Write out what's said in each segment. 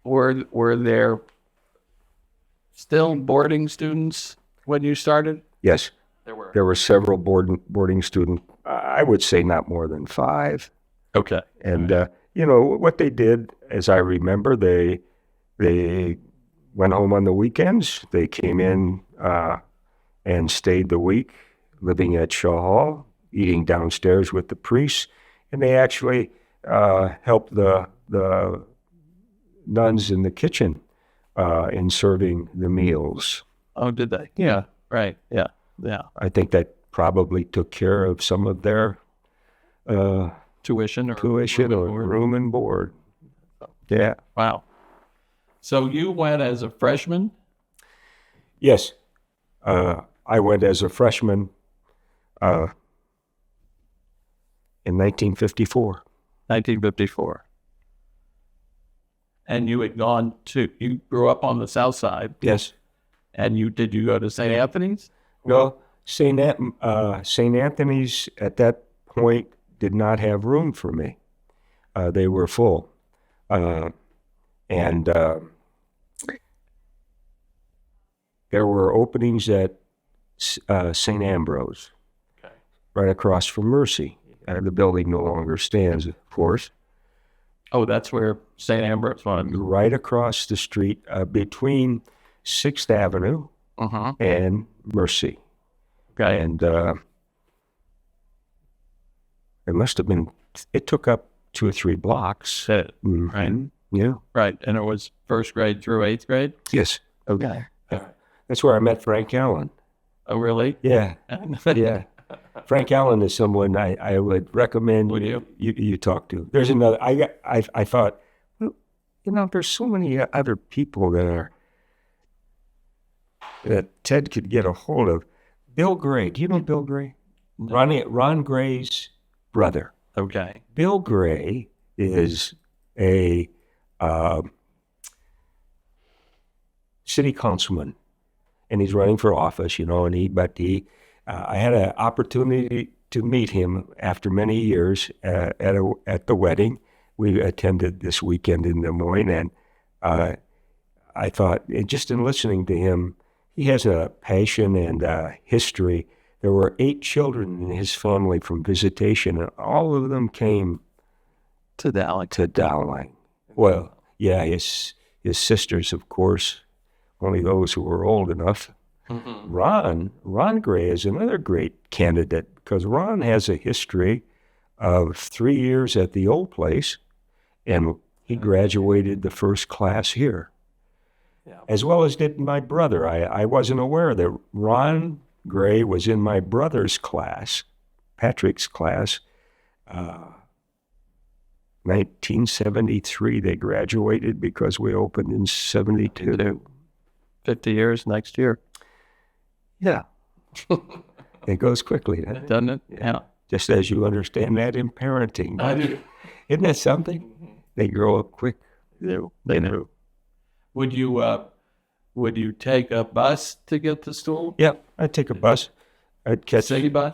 were there still boarding students when you started? Yes. There were several boarding students. I would say not more than 5. Okay. And what they did, as I remember, they went home on the weekends. They came in and stayed the week, living at Shaw Hall, eating downstairs with the priests, and they actually helped the nuns in the kitchen in serving the meals. Oh, did they? Yeah. Right. Yeah. Yeah. I think that probably took care of some of their tuition or room and board. Yeah. Wow. So you went as a freshman? Yes. I went as a freshman in 1954. 1954. And you you grew up on the south side? Yes. And did you go to St. Anthony's? No, St. Anthony's at that point did not have room for me. They were full. And there were openings at St. Ambrose, right across from Mercy. The building no longer stands, of course. Oh, that's where St. Ambrose was? Right across the street between 6th Avenue and Mercy. Okay. And it took up 2 or 3 blocks. Right. Yeah. Right. And it was 1st grade through 8th grade? Yes. Okay. That's where I met Frank Allen. Oh, really? Yeah. Yeah. Frank Allen is someone I would recommend you talk to. There's another, I thought, well, there's so many other people that Ted could get a hold of. Bill Gray. Do you know Bill Gray? No. Ron Gray's brother. Okay. Bill Gray is a city councilman, and he's running for office, and I had an opportunity to meet him after many years at the wedding we attended this weekend in Des Moines, and I thought, just in listening to him, he has a passion and a history. There were 8 children in his family from visitation, and all of them came to Dowling. Well, yeah, his sisters, of course, only those who were old enough. Mm-hmm. Ron Gray is another great candidate because Ron has a history of 3 years at the old place, and he graduated the first class here. Yeah. As well as did my brother. I wasn't aware that Ron Gray was in my brother's class, Patrick's class. 1973 they graduated because we opened in 72. 50 years next year. Yeah. It goes quickly, doesn't it? Yeah. Just as you understand that in parenting. I do. Isn't that something? They grow up quick. They do. Would you take a bus to get to school? Yeah, I'd take a bus. I'd catch city bus.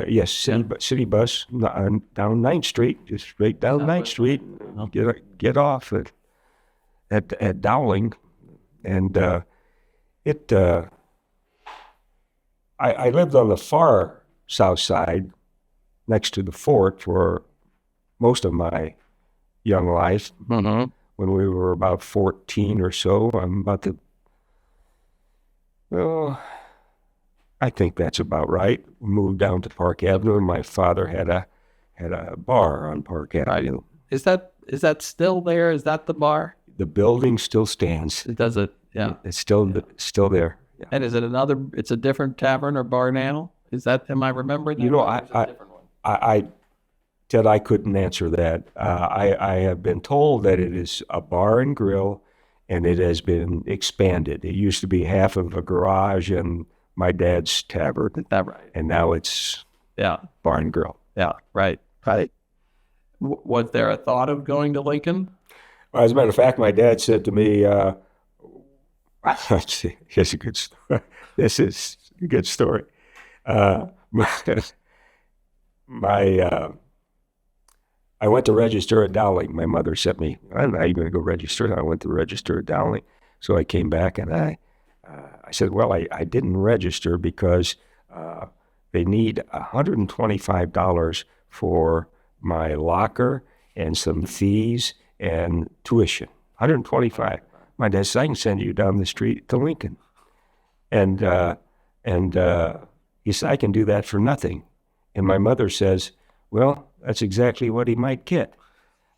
Yes, city bus down 9th Street, just straight down 9th Street. Get off at Dowling, and I lived on the far south side, next to the fort, for most of my young life. Mm-hmm. When we were about 14 or so, I think that's about right. We moved down to Park Avenue, and my father had a bar on Park Avenue. Is that still there? Is that the bar? The building still stands. Does it? Yeah. It's still there. Yeah. And is it it's a different tavern or bar now? Am I remembering that? Ted, I couldn't answer that. I have been told that it is a bar and grill, and it has been expanded. It used to be half of a garage and my dad's tavern. Is that right? And now it's bar and grill. Yeah, right. Was there a thought of going to Lincoln? Well, as a matter of fact, my dad said to me, here's a good story. This is a good story. I went to register at Dowling. My mother sent me, I'm not even going to go register. I went to register at Dowling. So I came back and I said, well, I didn't register because they need $125 for my locker and some fees and tuition. 125. My dad said, I can send you down the street to Lincoln. And he said, I can do that for nothing. And my mother says, well, that's exactly what he might get.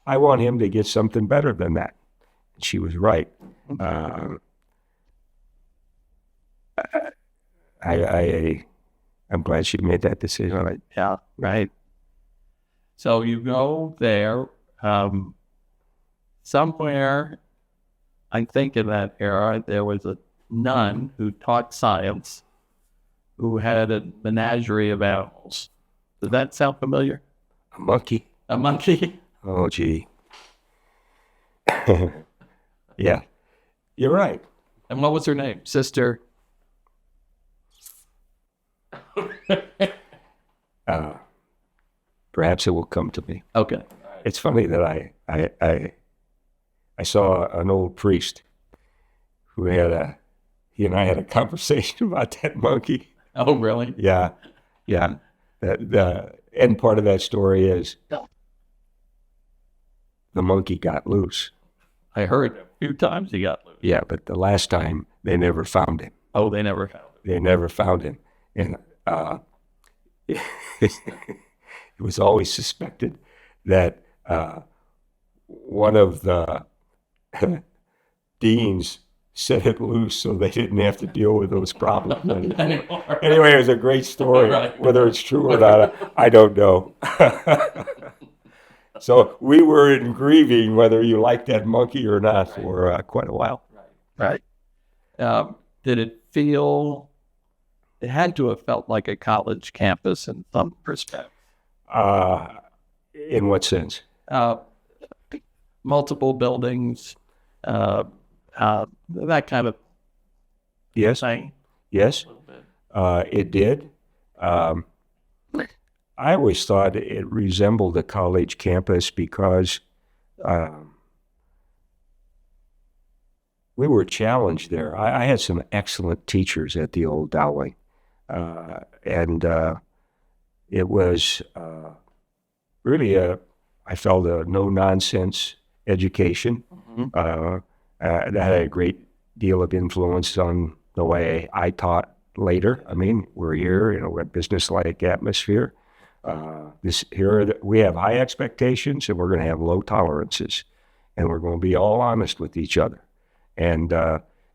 I want him to get something better than that. And she was right. I'm glad she made that decision. Yeah, right. So you go there, somewhere, I think in that era, there was a nun who taught science, who had a menagerie of animals. Does that sound familiar? A monkey? A monkey? Oh, gee. Yeah, you're right. And what was her name? Sister? Perhaps it will come to me. Okay. It's funny that I saw an old priest who he and I had a conversation about that monkey. Oh, really? Yeah. The end part of that story is the monkey got loose. I heard a few times he got loose. Yeah, but the last time they never found him. Oh, they never found him. They never found him. And it was always suspected that one of the deans set it loose so they didn't have to deal with those problems anymore. Anyway, it was a great story. Right. Whether it's true or not, I don't know. So we were in grieving whether you liked that monkey or not for quite a while. Right. Did it feel? It had to have felt like a college campus in some perspective. In what sense? Multiple buildings, that kind of Yes. thing. Yes. It did. I always thought it resembled a college campus because we were challenged there. I had some excellent teachers at the old Dowling, and it was really I felt a no-nonsense education. That had a great deal of influence on the way I taught later. I mean, we're here, we're a business-like atmosphere. We have high expectations, and we're going to have low tolerances, and we're going to be all honest with each other. And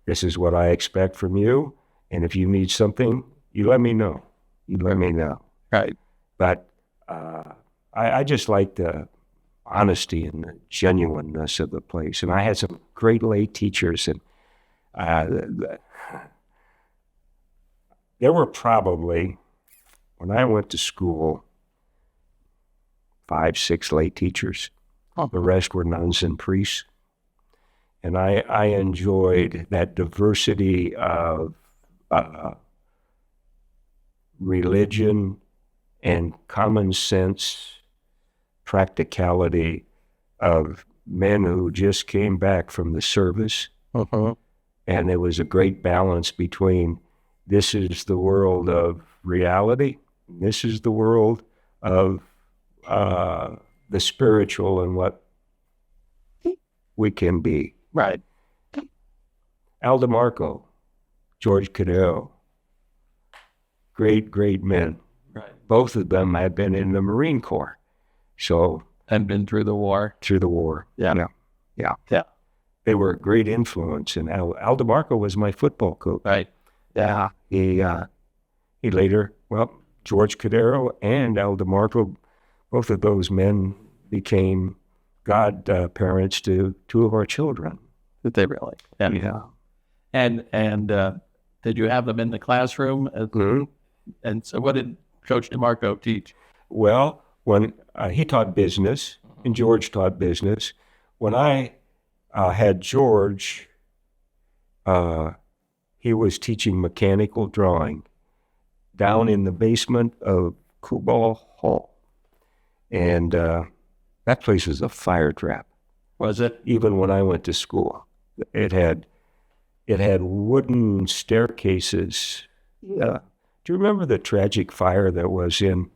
this is what I expect from you. And if you need something, you let me know. Right. But I just like the honesty and the genuineness of the place. And I had some great lay teachers, and there were probably, when I went to school, 5, 6 lay teachers. The rest were nuns and priests. And I enjoyed that diversity of religion and common sense, practicality of men who just came back from the service. And there was a great balance between this is the world of reality, this is the world of the spiritual and what we can be. Right. Al DeMarco, George Cadell, great men. Right. Both of them had been in the Marine Corps. So And been through the war. Yeah. They were a great influence. And Al DeMarco was my football coach. Right. Yeah. He later, George Cadero and Al DeMarco, both of those men became godparents to 2 of our children. Did they really? Yeah. And did you have them in the classroom? And so what did Coach DeMarco teach? Well, when he taught business, and George taught business, when I had George, he was teaching mechanical drawing down in the basement of Kubal Hall. And That place was a fire trap. Was it? Even when I went to school, it had wooden staircases. Yeah. Do you remember the tragic fire that was in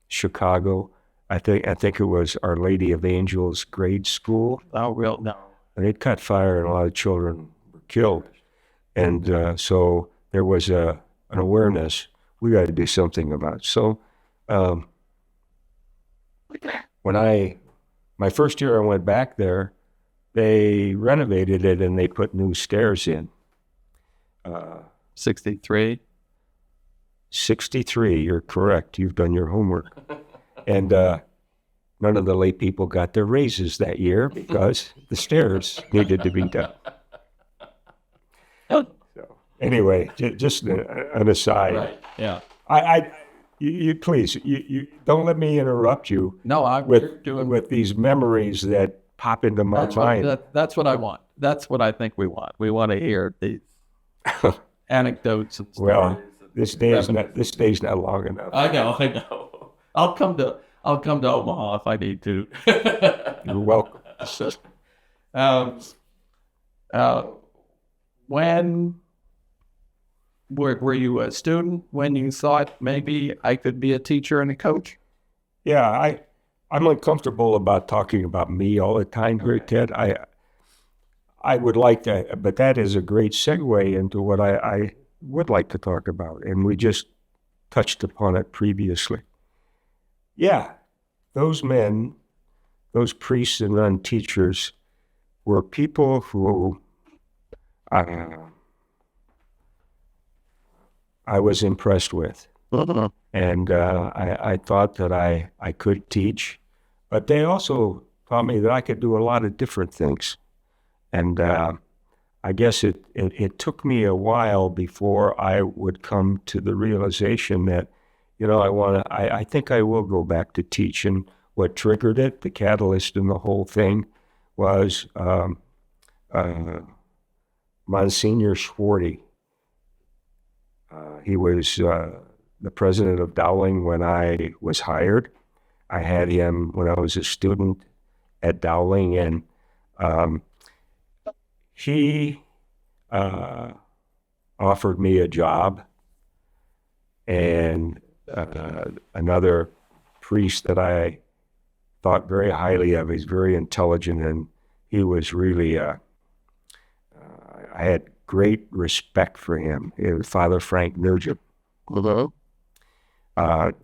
Chicago? I think it was Our Lady of Angels grade school. Oh, real? No. And it caught fire, and a lot of children were killed. And so there was an awareness. We got to do something about it. So my first year I went back there, they renovated it and they put new stairs in. 63? 63, you're correct. You've done your homework. And none of the lay people got their raises that year because the stairs needed to be done. So, anyway, just an aside. Right, yeah. You please, you don't let me interrupt you. No, I'm doing with these memories that pop into my mind. That's what I want. That's what I think we want. We want to hear these anecdotes and stories. Well, this day's not long enough. I know. I'll come to Omaha if I need to. You're welcome. When were you a student when you thought maybe I could be a teacher and a coach? Yeah, I'm uncomfortable about talking about me all the time here, Ted. I would like to, but that is a great segue into what I would like to talk about, and we just touched upon it previously. Yeah, those men, those priests and nun teachers were people who I was impressed with. And I thought that I could teach, but they also taught me that I could do a lot of different things. And I guess it took me a while before I would come to the realization that, I think I will go back to teach. And what triggered it, the catalyst in the whole thing, was Monsignor Schwarty. He was the president of Dowling when I was hired. I had him when I was a student at Dowling, and he offered me a job. And another priest that I thought very highly of, he's very intelligent, and he was really, I had great respect for him. It was Father Frank Nugent. Not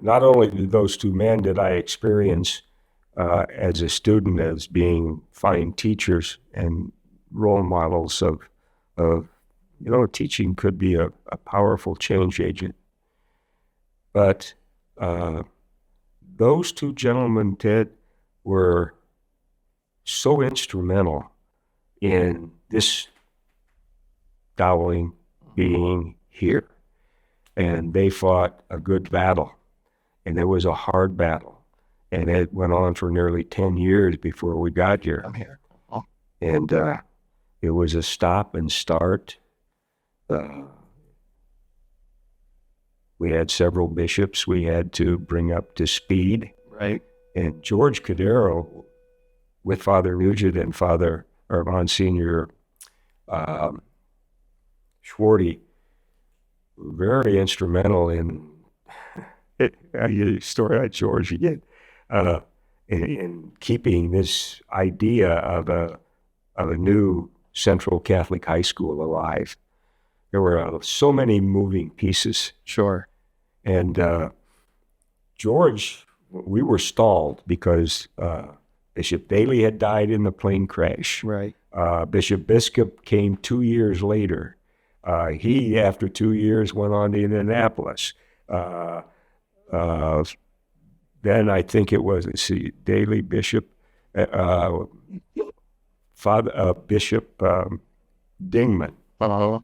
only did those two men did I experience as a student as being fine teachers and role models of teaching could be a powerful change agent. But those two gentlemen, Ted, were so instrumental in this Dowling being here. And they fought a good battle. And it was a hard battle. And it went on for nearly 10 years before we got here. I'm here. Oh. And it was a stop and start. We had several bishops we had to bring up to speed. Right. And George Cadero, with Father Nugent and Monsignor Schwarty, very instrumental in story at George again, in keeping this idea of a new Central Catholic High School alive. There were so many moving pieces. Sure. And George, we were stalled because Bishop Daly had died in the plane crash. Right. Bishop Biscup came 2 years later. He, after 2 years, went on to Indianapolis. Then I think it was, Daly, Bishop, Bishop Dingman. Uh-huh.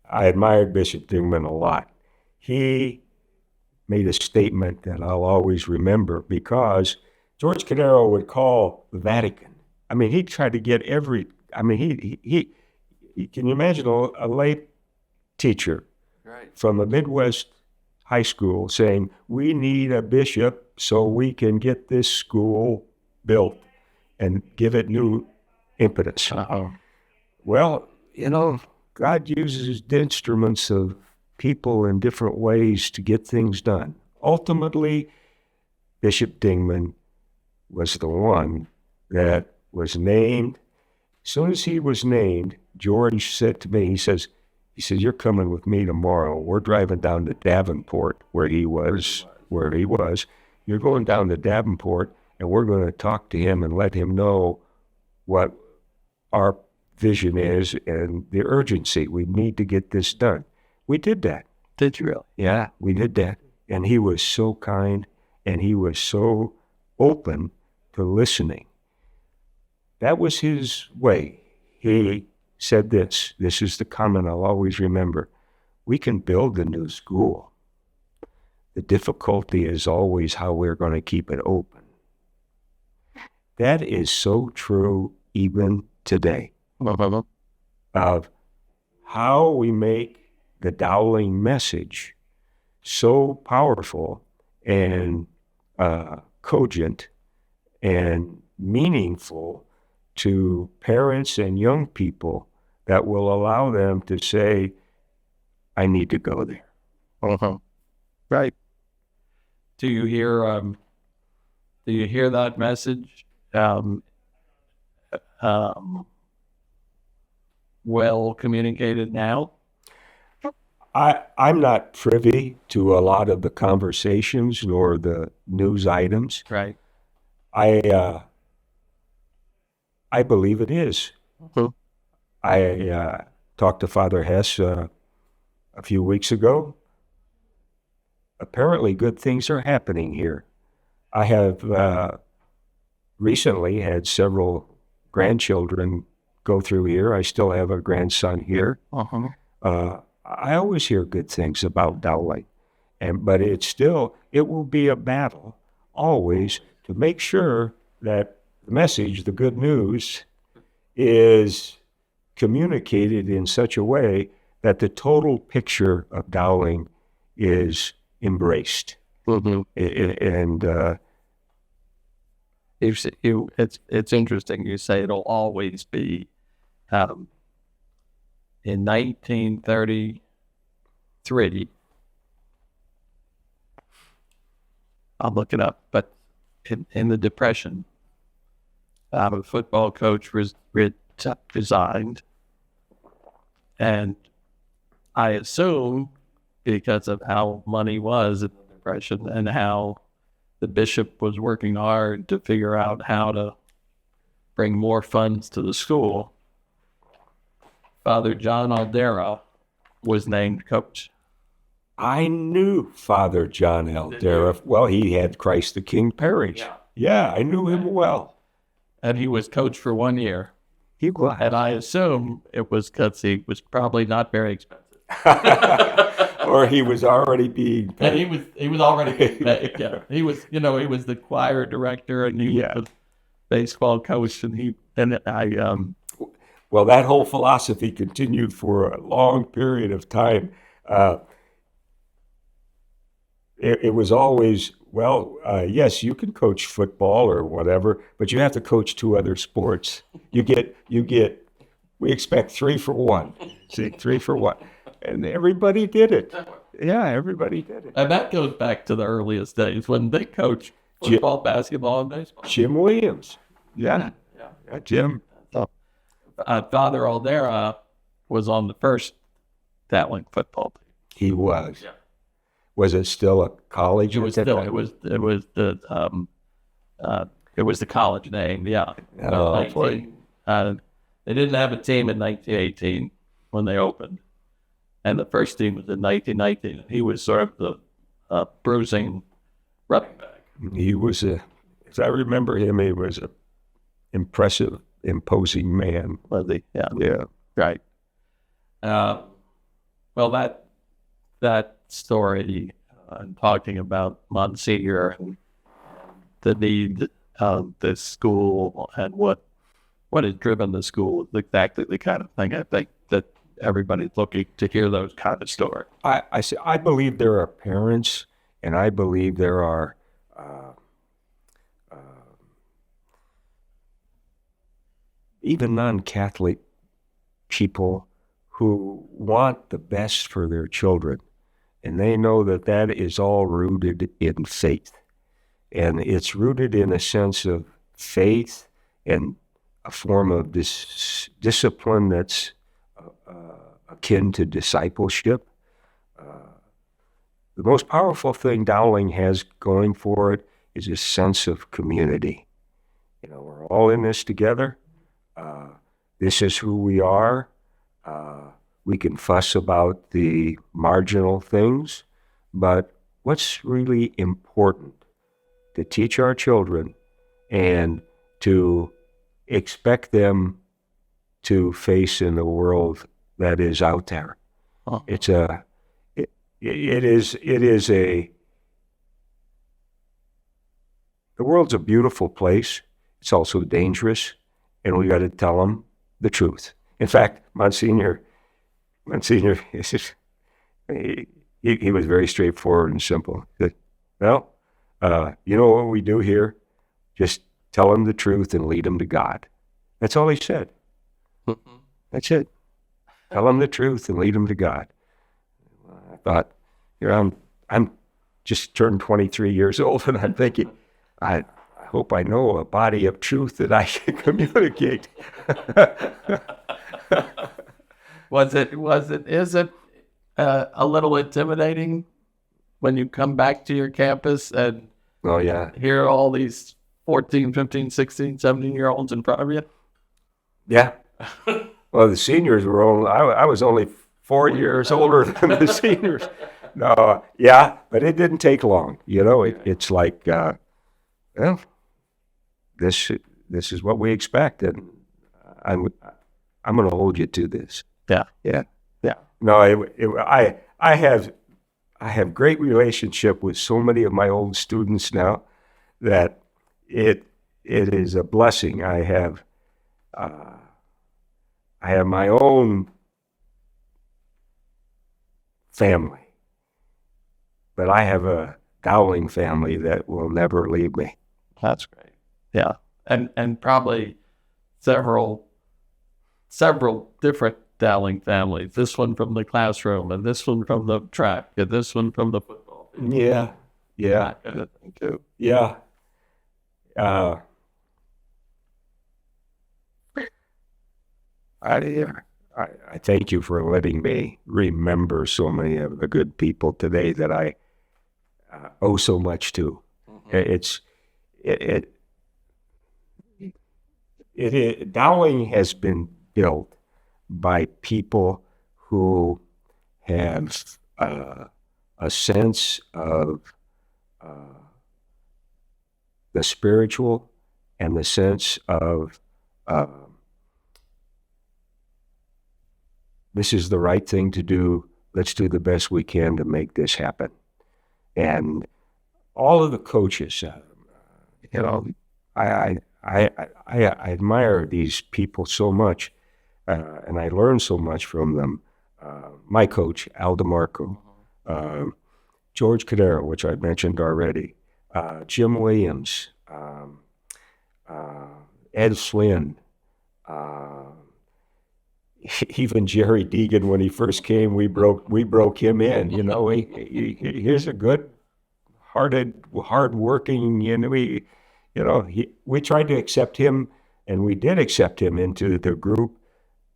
I admired Bishop Dingman a lot. He made a statement that I'll always remember because George Cadero would call the Vatican. I mean, he tried to get he can you imagine a lay teacher right. from a Midwest high school saying, we need a bishop so we can get this school built and give it new impetus. Well, God uses instruments of people in different ways to get things done. Ultimately, Bishop Dingman was the one that was named. As soon as he was named, George said to me, he says, you're coming with me tomorrow. We're driving down to Davenport where he was. You're going down to Davenport, and we're going to talk to him and let him know what our vision is and the urgency. We need to get this done. We did that. Did you really? Yeah, we did that. And he was so kind, and he was so open to listening. That was his way. He said this is the comment I'll always remember. We can build a new school. The difficulty is always how we're going to keep it open. That is so true even today. Of how we make the Dowling message so powerful and cogent and meaningful to parents and young people that will allow them to say, I need to go there. Right. Do you hear that message well communicated now? I'm not privy to a lot of the conversations nor the news items. Right. I believe it is. Mm-hmm. I talked to Father Hess a few weeks ago. Apparently good things are happening here. I have recently had several grandchildren go through here. I still have a grandson here. I always hear good things about Dowling, but it will be a battle always to make sure that the message, the good news, is communicated in such a way that the total picture of Dowling is embraced. Mm-hmm. And it's interesting. You say it'll always be. In 1933, I'll look it up, but in the Depression, a football coach resigned, and I assume because of how money was in the Depression and how the bishop was working hard to figure out how to bring more funds to the school, Father John Aldera was named coach. I knew Father John Aldera. Well, he had Christ the King parish. Yeah, I knew him well. And he was coach for 1 year. He was. And I assume it was because he was probably not very expensive. Or he was already being paid. And he was already being paid. Yeah. He was the choir director, and he was the baseball coach, Well, that whole philosophy continued for a long period of time. It was always, yes, you can coach football or whatever, but you have to coach 2 other sports. We expect 3 for 1. See, 3 for 1. And everybody did it. Yeah, everybody did it. And that goes back to the earliest days when they coached football, basketball, and baseball. Jim Williams. Yeah, Jim. Father Aldera was on the first Dowling football team. He was. Yeah. Was it still a college? It was the college name. Yeah. They didn't have a team in 1918 when they opened, and the first team was in 1919. He was sort of the bruising running back. He was as I remember him, he was a impressive, imposing man. Was he? Yeah. Yeah. Right. Well, that story, talking about Monsignor and the need of the school and what has driven the school is exactly the kind of thing I think that everybody's looking to hear those kind of stories. I believe there are parents, and I believe there are even non-Catholic people who want the best for their children. And they know that that is all rooted in faith. And it's rooted in a sense of faith and a form of this discipline that's akin to discipleship. The most powerful thing Dowling has going for it is a sense of community. You know, we're all in this together. This is who we are. We can fuss about the marginal things, but what's really important to teach our children and to expect them to face in the world that is out there. Oh. The world's a beautiful place. It's also dangerous, and we got to tell them the truth. In fact, Monsignor, he was very straightforward and simple. He said, well, you know what we do here? Just tell them the truth and lead them to God. That's all he said. That's it. Tell them the truth and lead them to God. I thought, you know, I'm just turned 23 years old, and I'm thinking, I hope I know a body of truth that I can communicate. Is it a little intimidating when you come back to your campus and Oh, yeah. hear all these 14, 15, 16, 17-year-olds in front of you? Yeah. Well, the seniors were only, I was only 4 years older than the seniors. No, yeah, but it didn't take long. You know, it's like, well, this is what we expect, and I'm going to hold you to this. Yeah. Yeah. Yeah. No, I have great relationship with so many of my old students now that it is a blessing. I have my own family, but I have a Dowling family that will never leave me. That's great. Yeah. And probably several different Dowling families. This one from the classroom, and this one from the track, and this one from the football field. Yeah. That kind of thing too. Yeah. I thank you for letting me remember so many of the good people today that I owe so much to. Dowling has been built by people who have a sense of the spiritual and the sense of this is the right thing to do. Let's do the best we can to make this happen. And all of the coaches, you know, I admire these people so much, and I learn so much from them. My coach, Al DeMarco, George Cadero, which I mentioned already, Jim Williams, Ed Flynn, even Jerry Deegan. When he first came, we broke him in. You know, here's a good-hearted, hard-working. We tried to accept him, and we did accept him into the group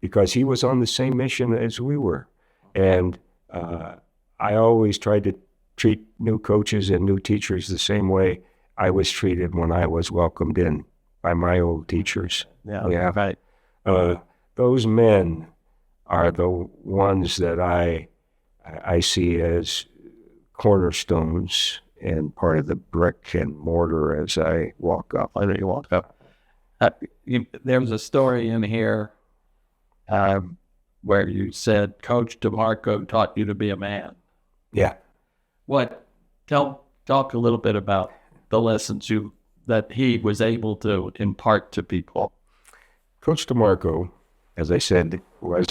because he was on the same mission as we were. And I always tried to treat new coaches and new teachers the same way I was treated when I was welcomed in by my old teachers. Yeah. Right. Those men are the ones that I see as cornerstones and part of the brick and mortar as I walk up. I know you walk up. There was a story in here where you said Coach DeMarco taught you to be a man. Yeah. Talk a little bit about the lessons that he was able to impart to people. Coach DeMarco, as I said, was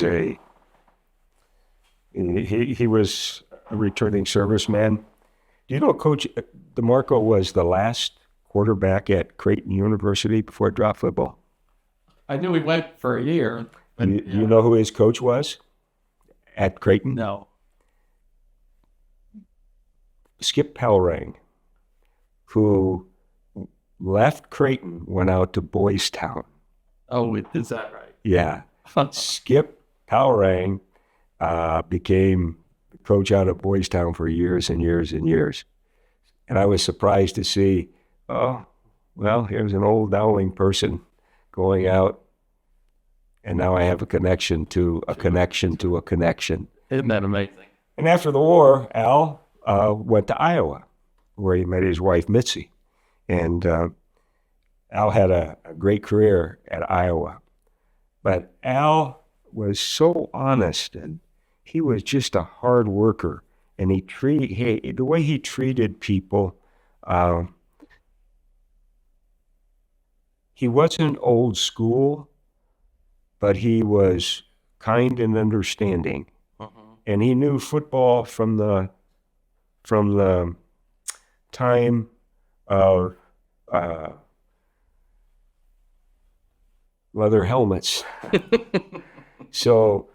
he was a returning serviceman. Do you know Coach DeMarco was the last quarterback at Creighton University before drop football? I knew he went for a year. But, Do you know who his coach was at Creighton? No. Skip Pelrang, who left Creighton, went out to Boys Town. Oh, is that right? Yeah. Skip Pelrang became coach out of Boys Town for years and years and years. And I was surprised to see, oh, well, here's an old Dowling person going out, and now I have a connection to a connection to a connection. Isn't that amazing? And after the war, Al went to Iowa, where he met his wife, Mitzi. And Al had a great career at Iowa. But Al was so honest, and he was just a hard worker. And the way he treated people, he wasn't old school, but he was kind and understanding. And he knew football from the time of leather helmets. So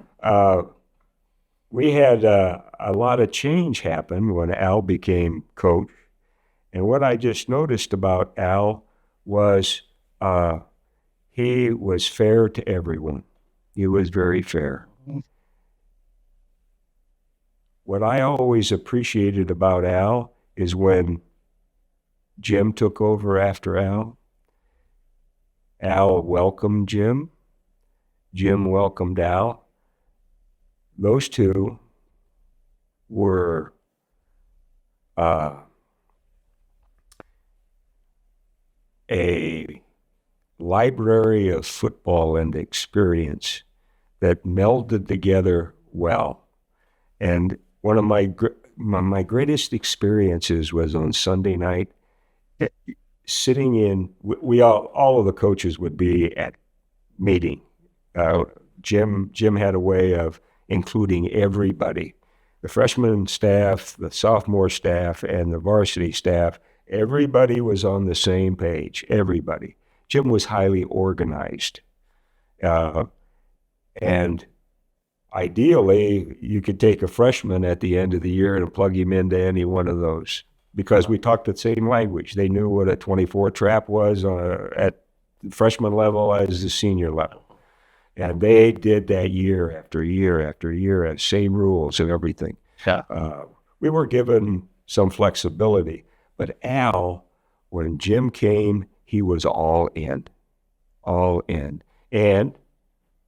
we had a lot of change happen when Al became coach. And what I just noticed about Al was he was fair to everyone. He was very fair. What I always appreciated about Al is when Jim took over after Al. Al welcomed Jim. Jim welcomed Al. Those two were a library of football and experience that melded together well. And one of my greatest experiences was on Sunday night, sitting in. All of the coaches would be at meeting. Jim had a way of including everybody, the freshman staff, the sophomore staff, and the varsity staff. Everybody was on the same page. Everybody. Jim was highly organized, and ideally, you could take a freshman at the end of the year and plug him into any one of those, because we talked the same language. They knew what a 24 trap was at freshman level as the senior level. And they did that year after year after year, same rules and everything. Yeah. We were given some flexibility, but Al, when Jim came, he was all in. And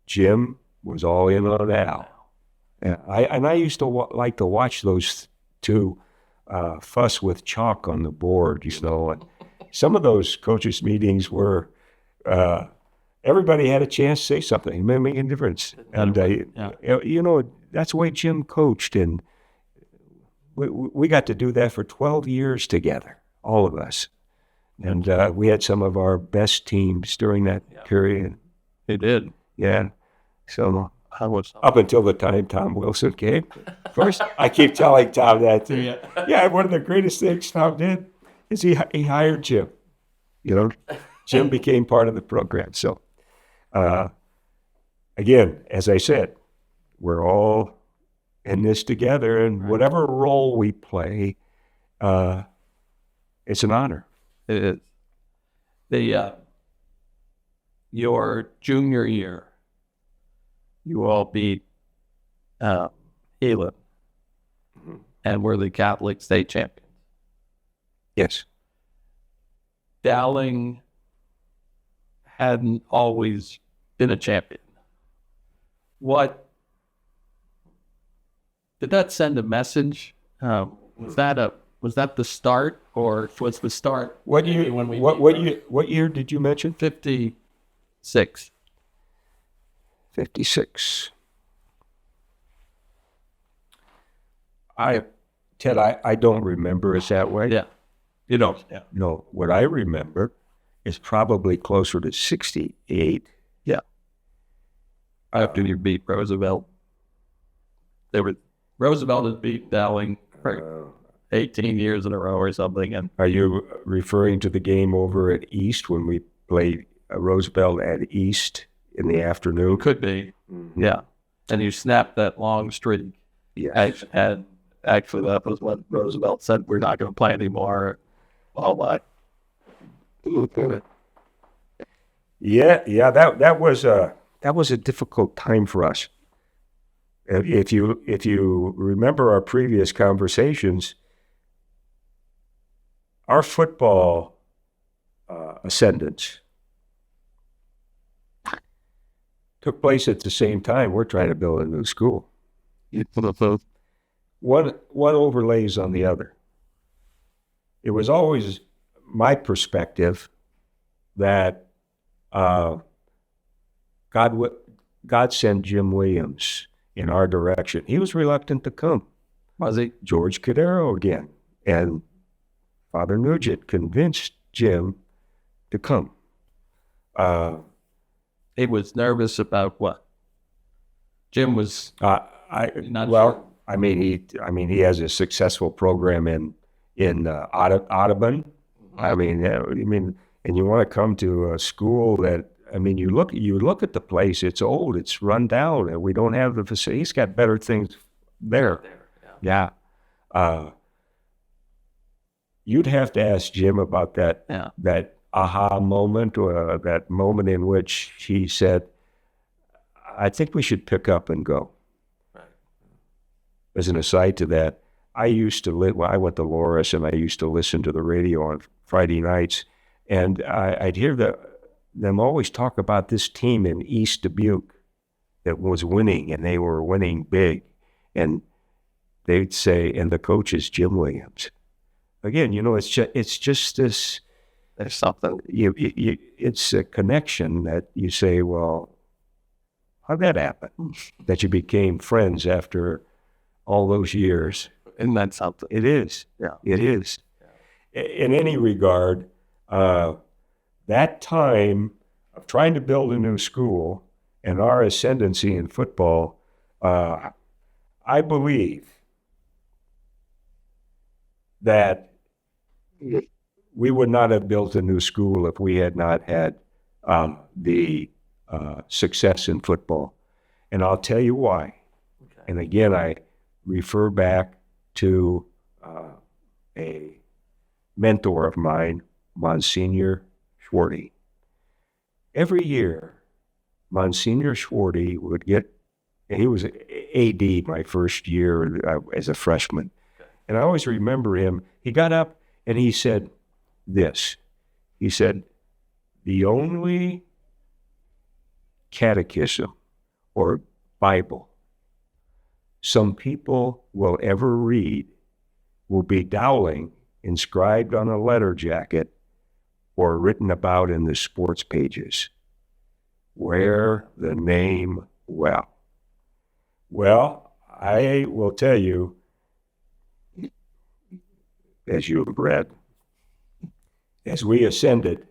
Jim was all in on Al. And I used to like to watch those two fuss with chalk on the board, And some of those coaches' meetings were, everybody had a chance to say something. It made make a difference. And, that's the way Jim coached. And we got to do that for 12 years together, all of us. And we had some of our best teams during that period. They did. Yeah. So I was up until the time Tom Wilson came. Of course, I keep telling Tom that too. Yeah, one of the greatest things Tom did is he hired Jim. Jim became part of the program. So, again, as I said, we're all in this together, and whatever role we play, it's an honor. It is. Your junior year, you all beat Elam, and were the Catholic state champions. Yes. Dowling hadn't always been a champion. What did that send a message? Was that the start, or was the start? What year? What year did you mention? 56. 56. Ted, I don't remember it that way. Yeah. You don't? Yeah. No, what I remember is probably closer to 68. Yeah. After you beat Roosevelt. Roosevelt had beat Dowling. 18 years in a row or something. And Are you referring to the game over at East when we played Roosevelt at East in the afternoon? could be, yeah. And you snapped that long streak. Yes. And actually, that was what Roosevelt said, we're not going to play anymore. All that. Yeah. That was a difficult time for us. If you remember our previous conversations, our football ascendance took place at the same time. We're trying to build a new school. One overlays on the other. It was always my perspective that God sent Jim Williams in our direction. He was reluctant to come. Was he? George Cadero again. And Father Nugent convinced Jim to come. He was nervous about what? Jim was not well, sure. I mean, he has a successful program in Audubon. And you want to come to a school that, you look at the place. It's old. It's run down, and we don't have the facility. He's got better things there. Yeah. You'd have to ask Jim about that. Yeah. That aha moment, or that moment in which he said, "I think we should pick up and go." Right. As an aside to that, I went to Loris, and I used to listen to the radio on Friday nights, and I'd hear them always talk about this team in East Dubuque that was winning, and they were winning big. And they'd say, and the coach is Jim Williams. Again, it's just this. There's something. It's a connection that you say, well, how'd that happen? That you became friends after all those years. Isn't that something? It is. Yeah. It is. Yeah. In any regard, that time of trying to build a new school and our ascendancy in football, I believe that we would not have built a new school if we had not had the success in football. And I'll tell you why. Okay. And again, I refer back to a mentor of mine, Monsignor Schwarty. Every year, Monsignor Schwarty he was AD my first year as a freshman. Okay. And I always remember him. He got up and he said this. He said, the only catechism or Bible some people will ever read will be Dowling inscribed on a letter jacket or written about in the sports pages. Wear the name well. Well, I will tell you, as you have read, as we ascended,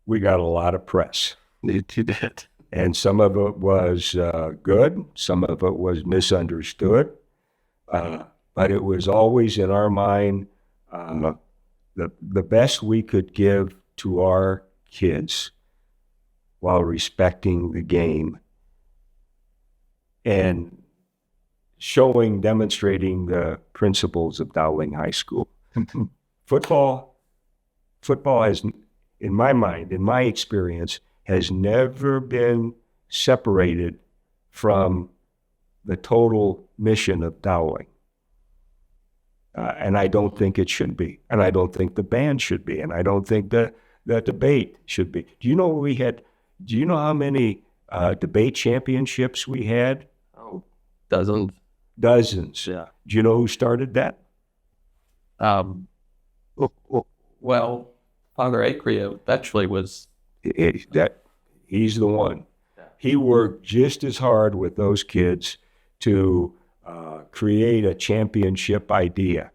we got a lot of press. You did. And some of it was good, some of it was misunderstood, but it was always in our mind the best we could give to our kids while respecting the game and demonstrating the principles of Dowling High School. Football has, in my mind, in my experience, has never been separated from the total mission of Dowling. And I don't think it should be. And I don't think the band should be. And I don't think the debate should be. Do you know how many debate championships we had? Oh, dozens. Dozens. Yeah. Do you know who started that? Well, Father Acrea eventually was. He's the one. Yeah. He worked just as hard with those kids to create a championship idea.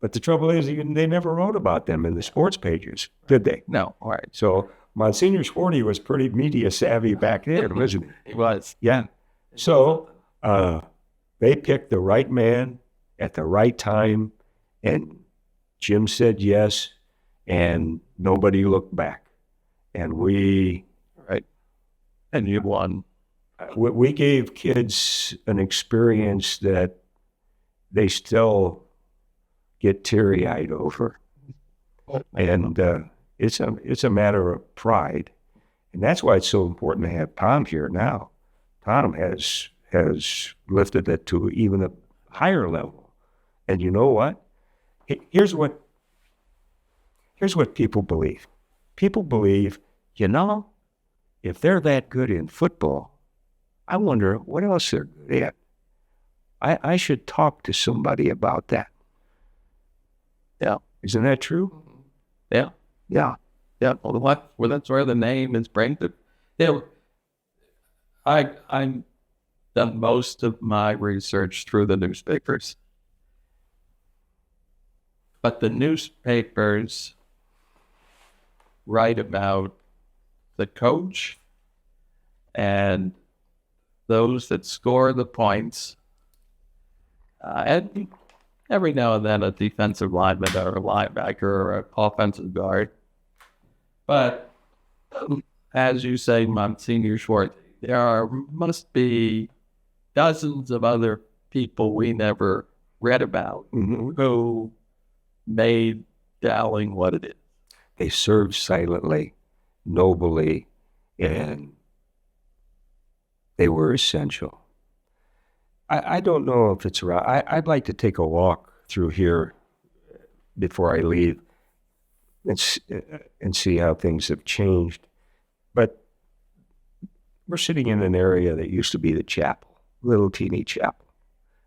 But the trouble is, they never wrote about them in the sports pages, did they? No. All right. So Monsignor Schwarty was pretty media savvy back then, wasn't he? He was. Yeah. So they picked the right man at the right time, And Jim said yes, and nobody looked back. And we And you won. we gave kids an experience that they still get teary-eyed over. And it's a matter of pride. And that's why it's so important to have Tom here now. Tom has lifted it to even a higher level. And you know what? Here's what people believe. People believe, if they're that good in football, I wonder what else they're good at. I should talk to somebody about that. Yeah. Isn't that true? Yeah. Yeah. Yeah. Well, that's where the name is bring to. I'm done most of my research through the newspapers. But the newspapers write about the coach and those that score the points, and every now and then a defensive lineman or a linebacker or an offensive guard. But as you say, Monsignor Schwartz, must be dozens of other people we never read about who made Dowling what it is. They served silently, nobly, and they were essential. I don't know if it's right. I'd like to take a walk through here before I leave and see how things have changed. But we're sitting in an area that used to be the chapel, little teeny chapel.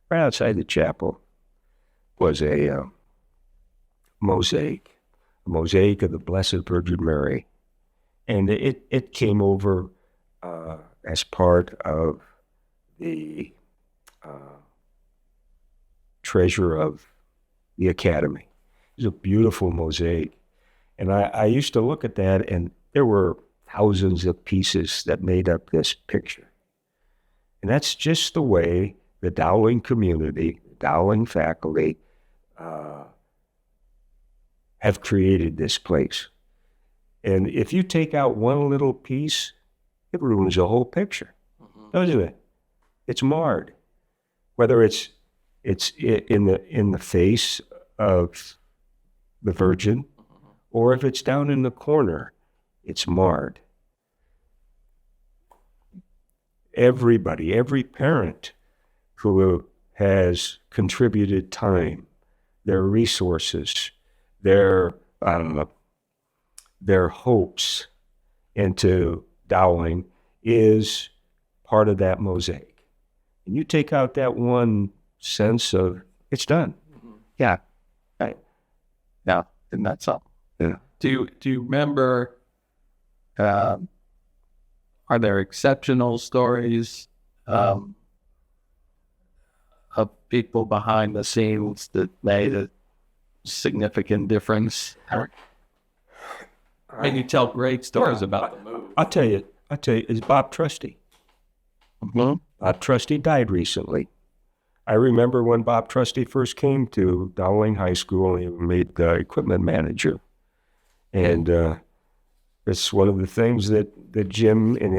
Right outside the chapel was a mosaic of the Blessed Virgin Mary. And it came over as part of the treasure of the academy. It was a beautiful mosaic. And I used to look at that, and there were thousands of pieces that made up this picture. And that's just the way the Dowling community, Dowling faculty, have created this place. And if you take out one little piece, it ruins the whole picture, doesn't it? It's marred. Whether it's in the face of the Virgin, or if it's down in the corner, it's marred. Everybody, every parent who has contributed time, their resources, their hopes into Dowling is part of that mosaic. And you take out that one sense of it's done. Yeah. Right. Yeah. And that's all. Yeah. Do you remember, are there exceptional stories of people behind the scenes that made a significant difference? And you tell great stories about the move. I'll tell you, it's Bob Trusty. Mm-hmm. Bob Trusty died recently. I remember when Bob Trusty first came to Dowling High School, and he made the equipment manager. And it's one of the things that Jim, in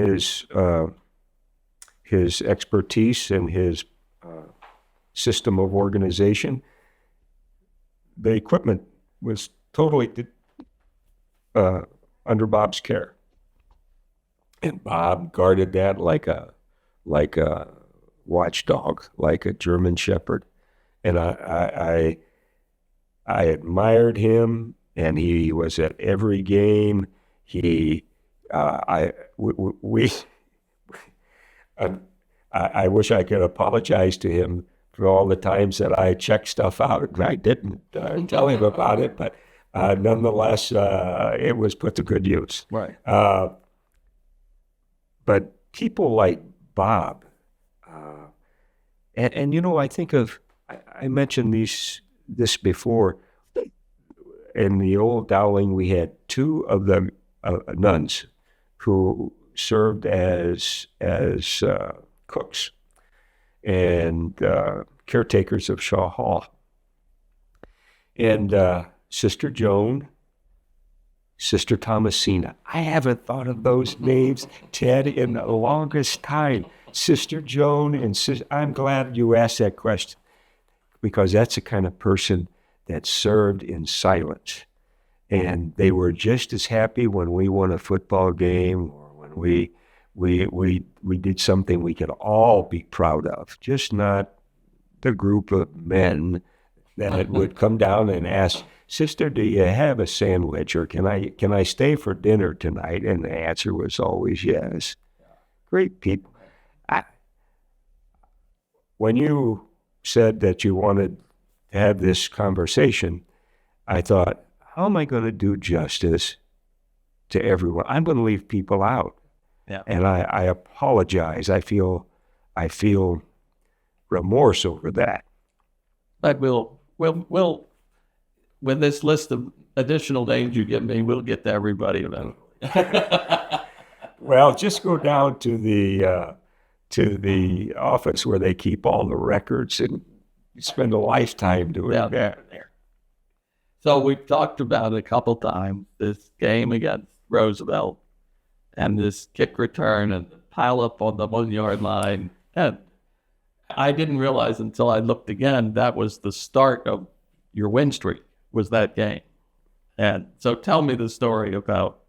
his expertise and his system of organization, the equipment was totally under Bob's care. And Bob guarded that like a watchdog, like a German Shepherd. And I admired him, and he was at every game. I wish I could apologize to him for all the times that I checked stuff out, and I didn't tell him about it, but nonetheless, it was put to good use. Right. But people like Bob, and you know, I think of, I mentioned this before. In the old Dowling, we had two of the nuns who served as cooks and caretakers of Shaw Hall. and Sister Joan, Sister Thomasina. I haven't thought of those names, Ted, in the longest time. Sister Joan and I'm glad you asked that question, because that's the kind of person that served in silence. And they were just as happy when we won a football game or when we did something we could all be proud of, just not the group of men that would come down and ask, Sister, do you have a sandwich, or can I stay for dinner tonight? And the answer was always yes. Great people. When you said that you wanted to have this conversation, I thought, how am I going to do justice to everyone? I'm going to leave people out. Yeah. And I apologize. I feel remorse over that. But we'll with this list of additional names you give me, we'll get to everybody eventually. Well, just go down to the office where they keep all the records and spend a lifetime doing that. There. So we've talked about a couple times this game against Roosevelt and this kick return and pile up on the 1 yard line. And I didn't realize until I looked again that was the start of your win streak, was that game. And so tell me the story about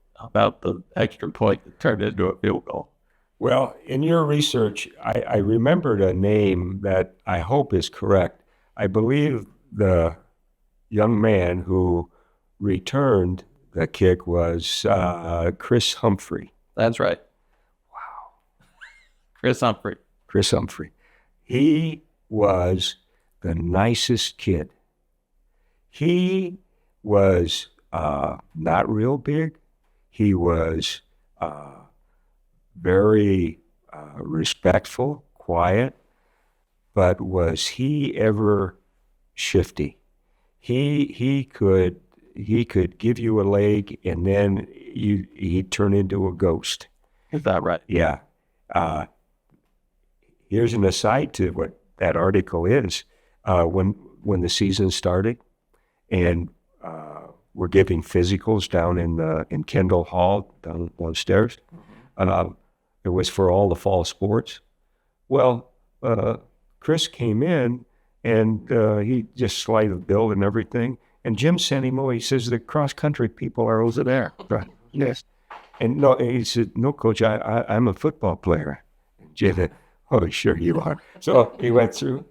the extra point that turned into a field goal. Well, in your research, I remembered a name that I hope is correct. I believe the young man who returned the kick was Chris Humphrey. That's right. Wow. Chris Humphrey. Chris Humphrey. He was the nicest kid. He was not real big. He was very respectful, quiet, but was he ever shifty? He could give you a leg and then he'd turn into a ghost. Is that right? Yeah. Here's an aside to what that article is. When the season started, and we're giving physicals down in Kendall Hall downstairs. It was for all the fall sports. Well, Chris came in and he just slighted the bill and everything. And Jim sent him over. He says, the cross-country people are over there. Right. Yes. And no, he said, no, Coach, I'm a football player. And Jim said, oh, sure you are. So he went through,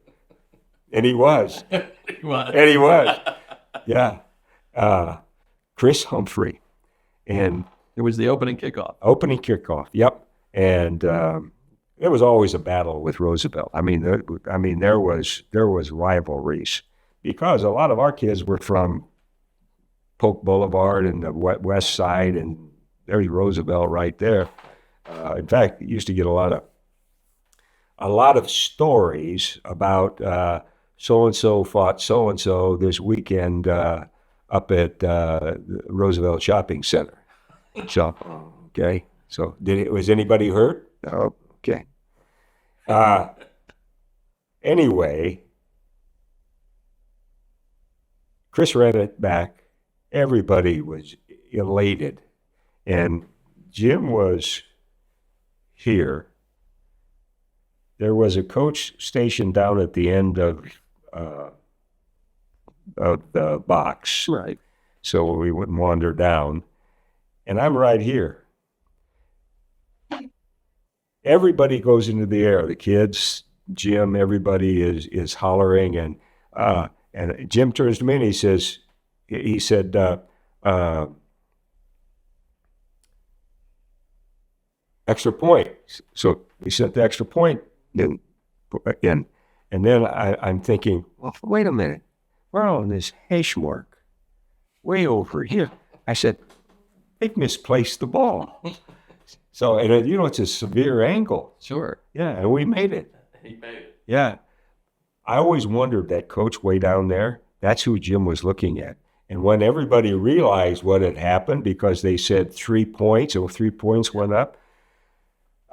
and he was. He was. And he was. Yeah. Chris Humphrey. And It was the opening kickoff. opening kickoff, yep. And it was always a battle with Roosevelt. I mean, there was rivalries because a lot of our kids were from Polk Boulevard and the west side, and there's Roosevelt right there. In fact, you used to get a lot of stories about so and so fought so and so this weekend up at Roosevelt Shopping Center. So, okay. So, was anybody hurt? No. Okay. Anyway, Chris ran it back. Everybody was elated. And Jim was here. There was a coach station down at the end of the box. Right. So we wouldn't wander down. And I'm right here. Everybody goes into the air. The kids, Jim, everybody is hollering. And Jim turns to me and he said, extra point. So he sent the extra point in. And then I'm thinking, well, wait a minute. We're on this hash mark way over here. I said, they've misplaced the ball. So, and it's a severe angle. Sure. Yeah, and we made it. He made it. Yeah. I always wondered, that coach way down there, that's who Jim was looking at. And when everybody realized what had happened, because they said 3 points, or 3 points went up,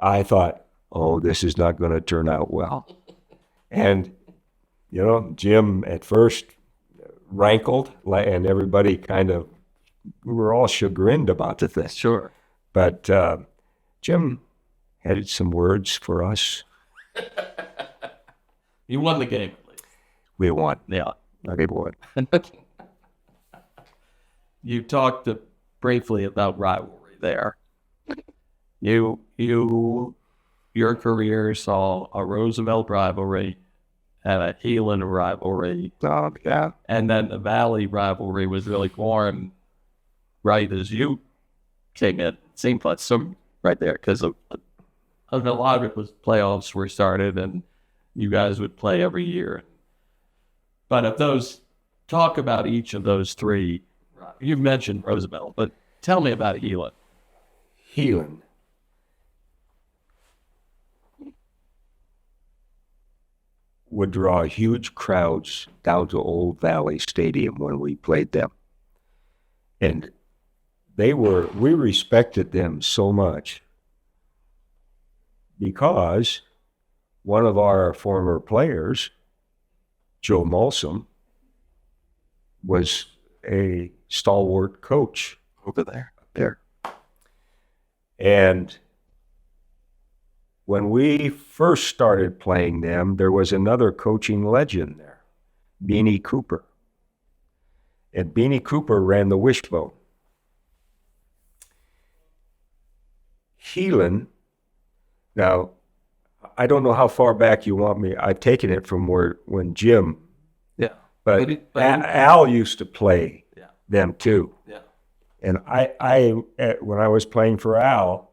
I thought, oh, this is not going to turn out well. And, Jim at first rankled, and everybody we were all chagrined about the thing. Sure. But Jim had some words for us. You won the game at least. We won. Yeah. We won. You talked briefly about rivalry there. Your career saw a Roosevelt rivalry and a Heelan rivalry. Oh, yeah. And then the Valley rivalry was really born right as you came in. It seemed like some right there because a lot of it was playoffs were started and you guys would play every year. But of those, talk about each of those three. You've mentioned Roosevelt, but tell me about Heelan. Heelan. Would draw huge crowds down to Old Valley Stadium when we played them. And we respected them so much because one of our former players, Joe Malsom, was a stalwart coach over there. And when we first started playing them, there was another coaching legend there, Beanie Cooper. And Beanie Cooper ran the Wishbone. Heelan, now, I don't know how far back you want me. I've taken it from when Jim, but Al used to play them too. Yeah. And when I was playing for Al,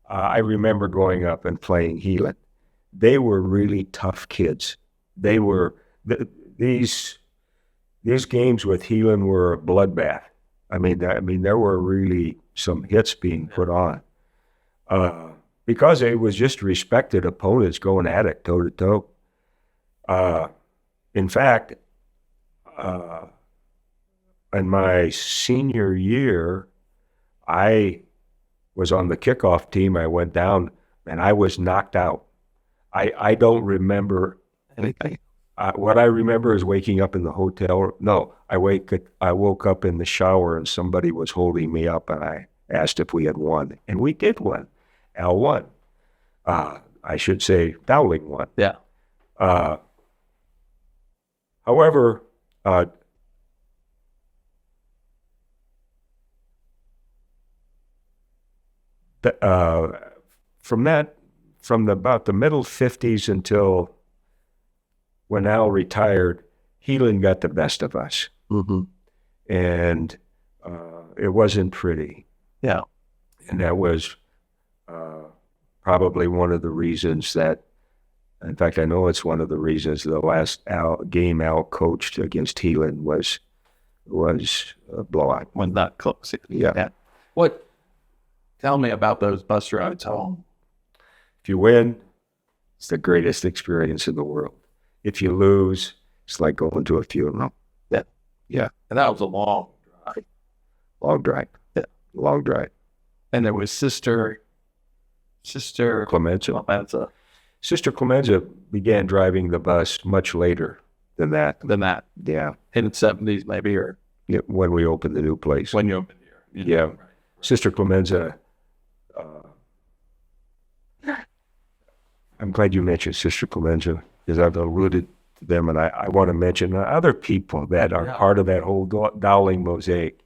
I remember going up and playing Heelan. They were really tough kids. They were these games with Heelan were a bloodbath. I mean, there were really some hits being put on because it was just respected opponents going at it toe to toe. In fact, in my senior year, I was on the kickoff team. I went down and I was knocked out. I don't remember anything. What I remember is waking up in the hotel. No, I woke up in the shower and somebody was holding me up and I asked if we had won. And we did win. Al won. I should say Dowling won. Yeah. However, from about the middle 50s until when Al retired, Heelan got the best of us. Mm-hmm. And it wasn't pretty. Yeah. And that was probably one of the reasons that, in fact, I know it's one of the reasons the last game Al coached against Heelan was a blowout. When not close. Yeah. Tell me about those bus rides home. If you win, it's the greatest experience in the world. If you lose, it's like going to a funeral. Yeah. And that was a long drive. Long drive. Yeah. Long drive. And there was Sister Clemenza. Sister Clemenza began driving the bus much later than that. Yeah. In the 70s, maybe, or when we opened the new place. when you opened here. Yeah. Right. Sister Clemenza, I'm glad you mentioned Sister Clemenza, because I've alluded to them, and I want to mention other people that are part of that whole Dowling mosaic.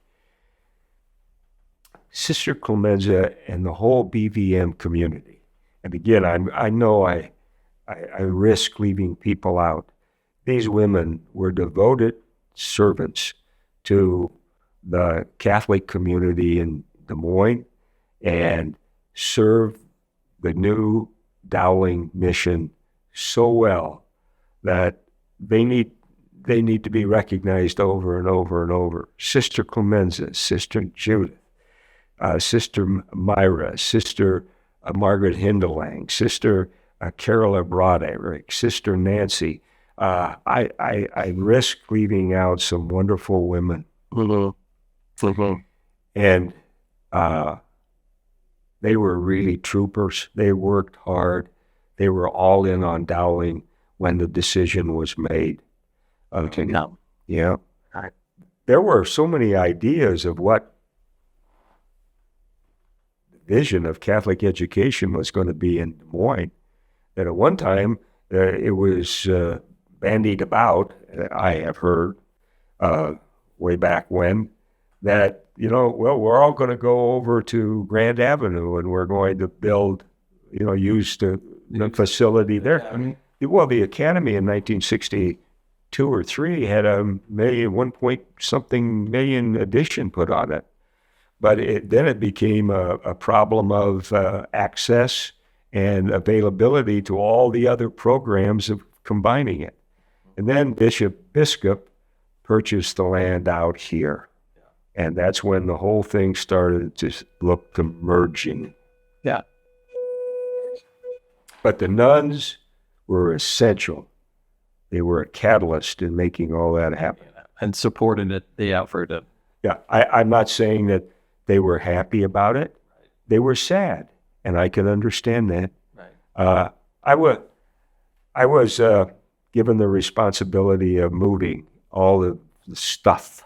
Sister Clemenza and the whole BVM community. And again, I know I risk leaving people out. These women were devoted servants to the Catholic community in Des Moines and served the new Dowling mission so well that they need to be recognized over and over and over. Sister Clemenza, Sister Judith, Sister Myra, Sister Margaret Hindelang, Sister Carola Broderick, Sister Nancy. I risk leaving out some wonderful women. Mm-hmm. Mm-hmm. And they were really troopers. They worked hard. They were all in on Dowling when the decision was made. Okay. No. Yeah. there were so many ideas of what the vision of Catholic education was going to be in Des Moines that at one time it was bandied about, I have heard way back when, that, well, we're all going to go over to Grand Avenue and we're going to build, use the facility there. I mean, well, the Academy in 1962 or 3 had a 1 point something million addition put on it. But then it became a problem of access and availability to all the other programs of combining it. And then Bishop Biscup purchased the land out here. And that's when the whole thing started to look to merging. Yeah. But the nuns were essential. They were a catalyst in making all that happen. And supported the effort of. Yeah, I'm not saying that they were happy about it. They were sad, and I can understand that. Right. I was given the responsibility of moving all the stuff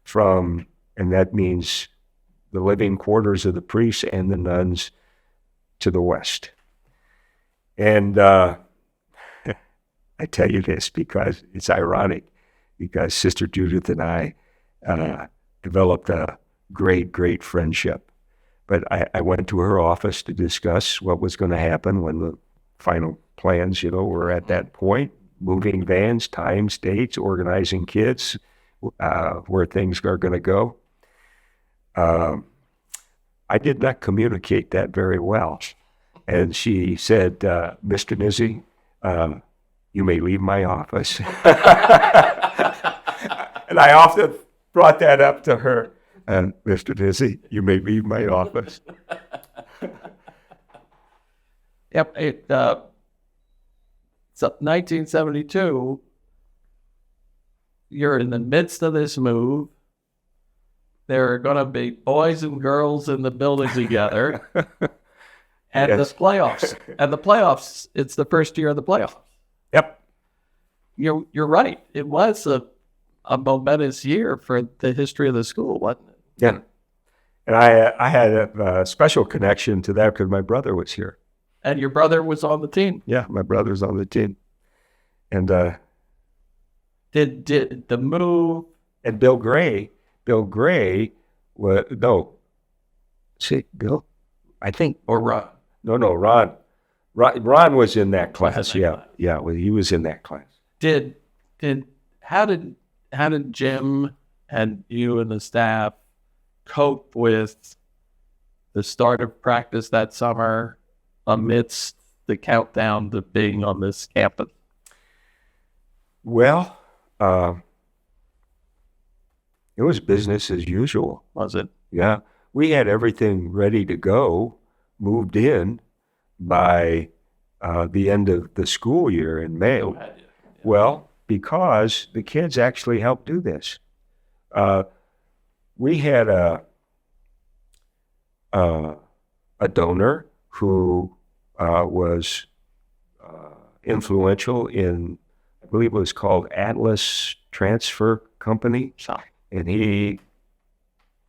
from, and that means the living quarters of the priests and the nuns, to the west. And I tell you this because it's ironic, because Sister Judith and I developed a great friendship. But I went to her office to discuss what was going to happen when the final plans, were at that point, moving vans, times, dates, organizing kids, where things are going to go. I did not communicate that very well. And she said, Mr. Nizzi, you may leave my office. And I often brought that up to her. And Mr. Nizzi, you may leave my office. Yep. So 1972, you're in the midst of this move. There are going to be boys and girls in the building together. And Yes. the playoffs, it's the first year of the playoffs. Yep. You're right. It was a momentous year for the history of the school, wasn't it? Yeah. And I had a special connection to that because my brother was here. And your brother was on the team. Yeah, my brother's on the team. And Did the move? and Bill Gray was, no, see, Bill, I think, Or Ron? no, Ron was in that class. in that class. Yeah, well, he was in that class. How did Jim and you and the staff cope with the start of practice that summer amidst the countdown to being on this campus? Well, it was business as usual. Was it? Yeah, we had everything ready to go, moved in by the end of the school year in May. Well, because the kids actually helped do this. We had a donor who was influential in, I believe it was called Atlas Transfer Company. And he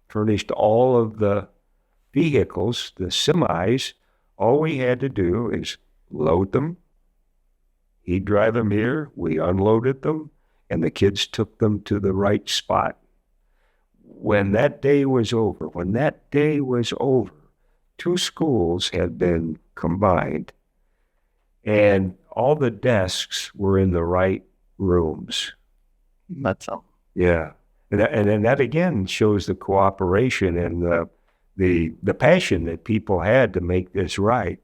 furnished all of the vehicles, the semis. All we had to do is load them. He'd drive them here. We unloaded them, and the kids took them to the right spot. When that day was over, two schools had been combined, and all the desks were in the right rooms. That's something. Yeah. And that again shows the cooperation and the passion that people had to make this right.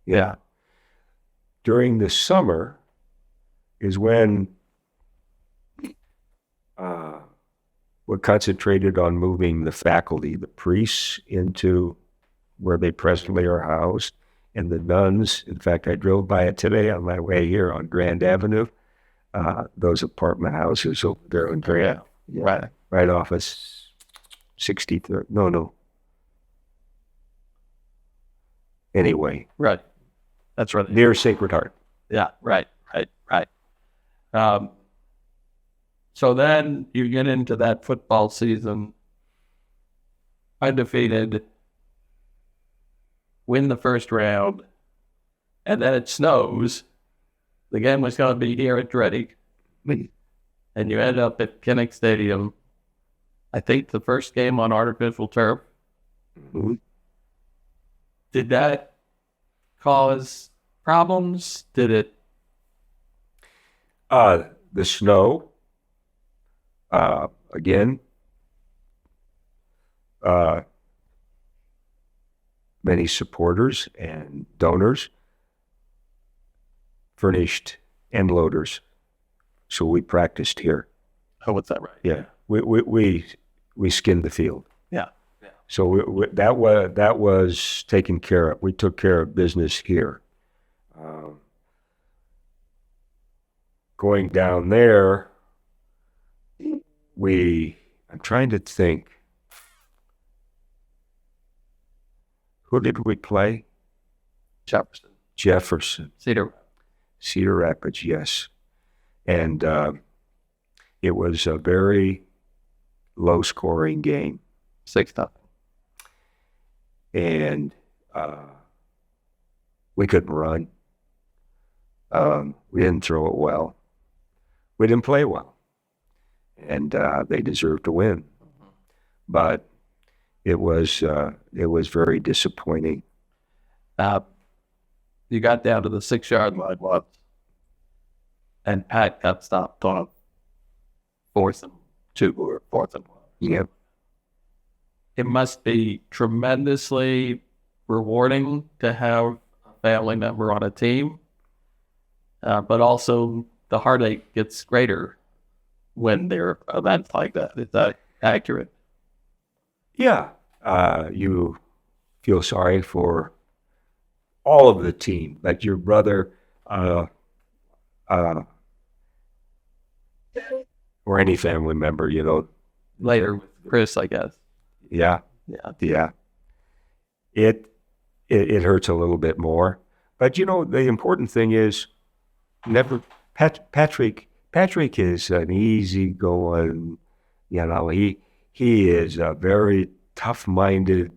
Yeah. During the summer is when we're concentrated on moving the faculty, the priests, into where they presently are housed, and the nuns. In fact, I drove by it today on my way here on Grand Avenue. Those apartment houses over there on Grand. Right. Right off of 63rd. No. Anyway, Right. That's right. near Sacred Heart. Yeah. Right. So then you get into that football season, undefeated, win the first round, and then it snows. The game was going to be here at Dredig, and you end up at Kinnick Stadium. I think the first game on artificial turf. Mhm. Did that cause problems? Did it? The snow, again, many supporters and donors furnished end loaders, so we practiced here. Oh, what's that right? Yeah, we skinned the field. Yeah. So that was taken care of. We took care of business here. Going down there, I'm trying to think. Who did we play? Jefferson. Cedar Rapids, yes. And it was a very low-scoring game. 6-0. And we couldn't run. We didn't throw it well. We didn't play well. And they deserved to win. But it was very disappointing. You got down to the 6-yard line once, and Pat got stopped on 4th and 2 or 4th and 1. Yeah. It must be tremendously rewarding to have a family member on a team, but also the heartache gets greater when there are events like that. Is that accurate? Yeah. You feel sorry for all of the team, like your brother, or any family member, Later with Chris, I guess. Yeah. It hurts a little bit more, but the important thing is Patrick is an easygoing, he is a very tough-minded,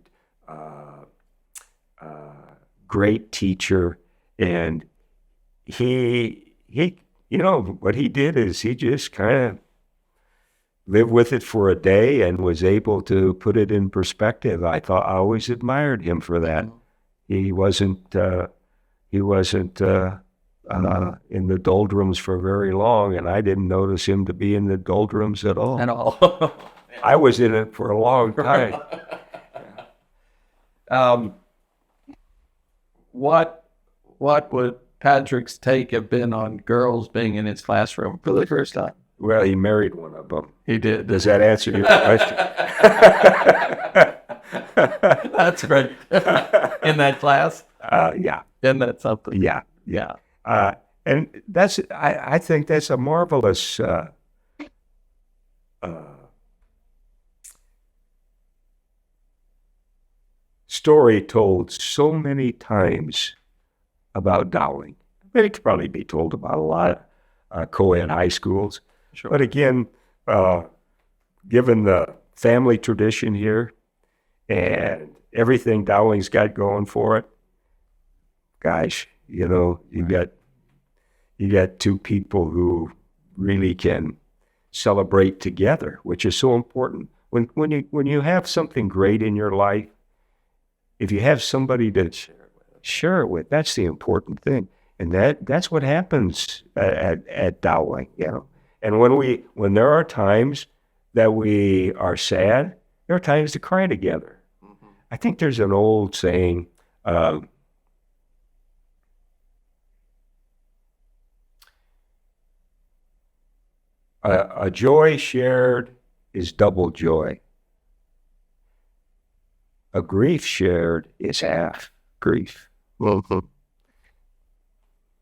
great teacher, and he what he did is he just kind of lived with it for a day and was able to put it in perspective. I always admired him for that. He wasn't in the doldrums for very long, and I didn't notice him to be in the doldrums at all. I was in it for a long time. What would Patrick's take have been on girls being in his classroom for the first time? Well, he married one of them. He did. Does that answer your question? That's right. In that class? Yeah. Isn't that something? Yeah. And I think that's a marvelous story told so many times about Dowling. It could probably be told about a lot of co-ed high schools. Sure. But again, given the family tradition here and everything Dowling's got going for it, gosh, you got two people who really can celebrate together, which is so important. When you have something great in your life, if you have somebody to share it with, that's the important thing. And that's what happens at Dowling, And when there are times that we are sad, there are times to cry together. Mm-hmm. I think there's an old saying, a joy shared is double joy. A grief shared is half grief. Mm-hmm.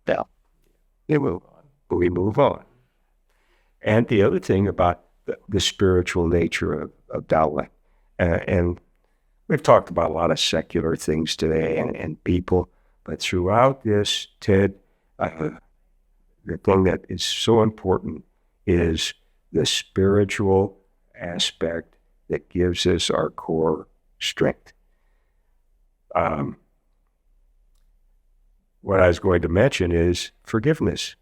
Yeah. We move on. And the other thing about the spiritual nature of Dowling, and we've talked about a lot of secular things today and people, but throughout this, Ted, the thing that is so important is the spiritual aspect that gives us our core strength. What I was going to mention is forgiveness.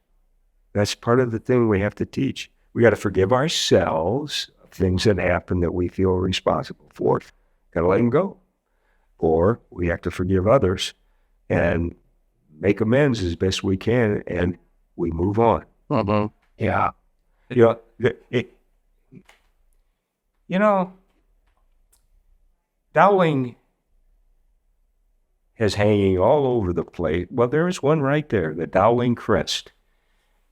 That's part of the thing we have to teach. We got to forgive ourselves of things that happen that we feel responsible for. Got to let them go. Or we have to forgive others and make amends as best we can, and we move on. Mm-hmm. Yeah. You know, Dowling is hanging all over the place. Well, there is one right there, the Dowling crest.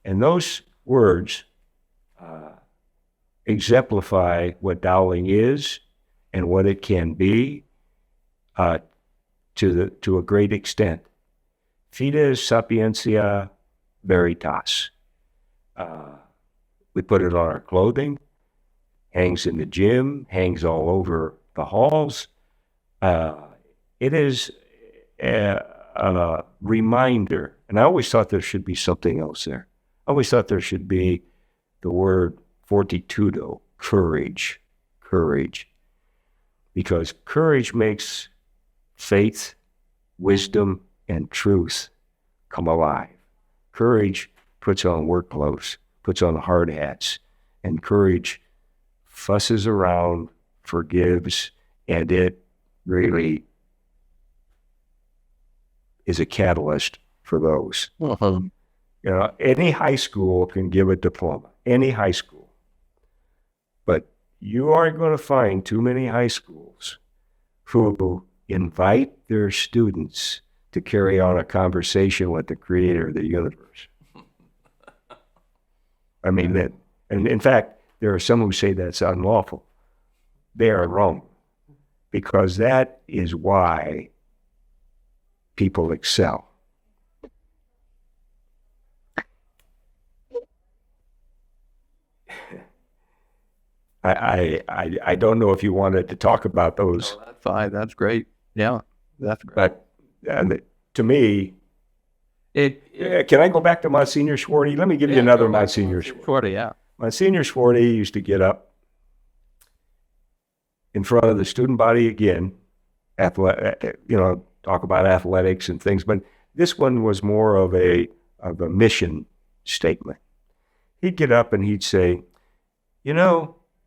And those words exemplify what Dowling is and what it can be to a great extent. Fides sapientia veritas. We put it on our clothing, hangs in the gym, hangs all over the halls. It is a reminder, and I always thought there should be something else there. I always thought there should be the word fortitudo, courage, because courage makes faith, wisdom, and truth come alive. Courage puts on work clothes, puts on hard hats, and courage fusses around, forgives, and it really is a catalyst for those. Mm-hmm. You know, any high school can give a diploma, any high school. But you aren't going to find too many high schools who invite their students to carry on a conversation with the creator of the universe. I mean, that, and in fact, there are some who say that's unlawful. They are wrong, because that is why people excel. I don't know if you wanted to talk about those. No, that's fine. That's great. Yeah, that's great. But to me, can I go back to Monsignor Schwarty? Let me give you another Monsignor Schwarty. Yeah. Monsignor Schwarty used to get up in front of the student body again, talk about athletics and things, but this one was more of a mission statement. He'd get up and he'd say,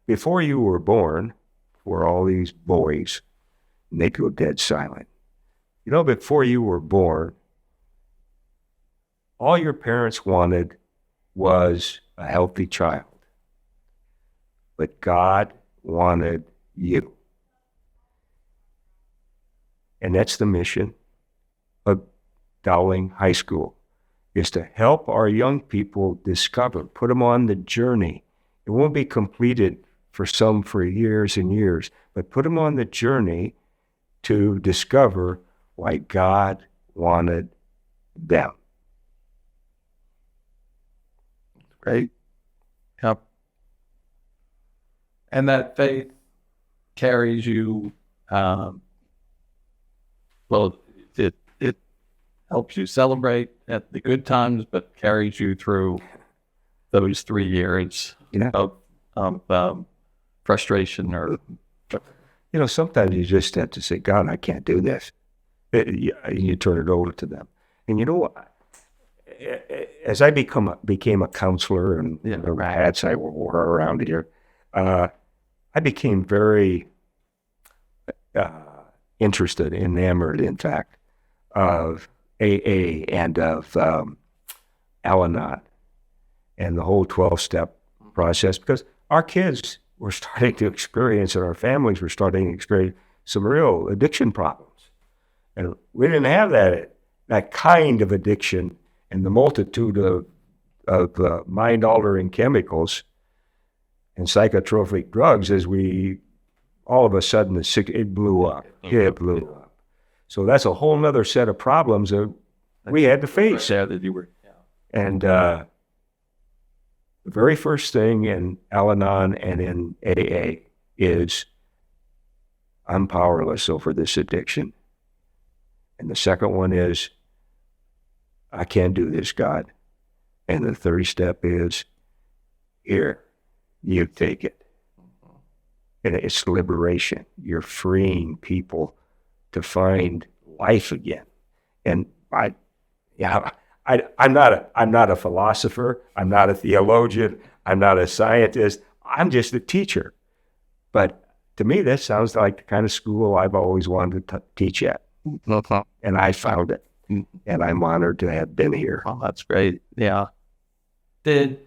before you were born, were all these boys, and they'd go dead silent. Before you were born, all your parents wanted was a healthy child. But God wanted you. And that's the mission of Dowling High School, is to help our young people discover, put them on the journey. It won't be completed for some for years and years, but put them on the journey to discover why God wanted them. Great. Yep. And that faith carries you, it helps you celebrate at the good times, but carries you through those 3 years of frustration or... Sometimes you just have to say, God, I can't do this. You turn it over to them. And as I became a counselor and the hats I wore around here, I became very interested, enamored, in fact, of AA and of Al-Anon and the whole 12-step process, because our kids were starting to experience, and our families were starting to experience some real addiction problems. And we didn't have that kind of addiction and the multitude of mind-altering chemicals and psychotropic drugs as we, all of a sudden, it blew up. It blew up. So that's a whole other set of problems that we had to face. Right there that you were, And the very first thing in Al-Anon and in AA is, I'm powerless over this addiction. And the second one is, I can't do this, God. And the third step is, here, you take it. And it's liberation. You're freeing people to find life again. And I'm not a philosopher. I'm not a theologian. I'm not a scientist. I'm just a teacher. But to me, that sounds like the kind of school I've always wanted to teach at. And I found it. And I'm honored to have been here. Well, that's great. Yeah. Did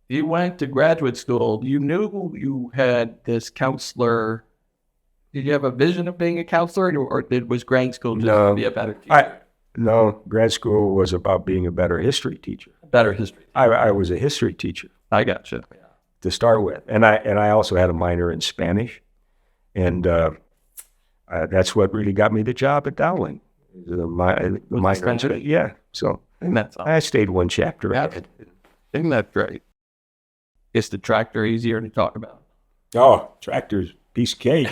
you went to graduate school? You knew you had this counselor. Did you have a vision of being a counselor, or was grad school just to be a better teacher? No, grad school was about being a better history teacher. Better history. I was a history teacher. I gotcha. Yeah. To start with, and I also had a minor in Spanish, and that's what really got me the job at Dowling. The minor, yeah. So And that's all. I stayed one chapter. Isn't that great? Is the tractor easier to talk about? Oh, tractors, piece of cake.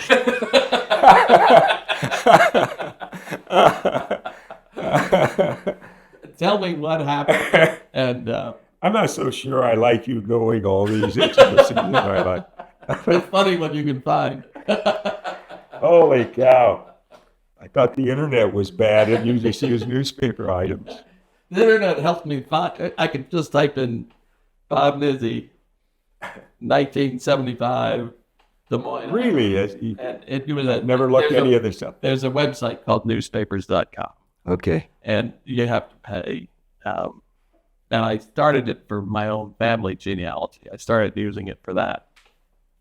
Tell me what happened. And I'm not so sure I like you knowing all these intricacies. it's funny what you can find. Holy cow. I thought the internet was bad and you just use newspaper items. The internet helped me find. I could just type in Bob Nizzi, 1975, Des Moines. Really? And it was Never looked at any of this stuff. There's a website called newspapers.com. Okay. And you have to pay. And I started it for my own family genealogy. I started using it for that.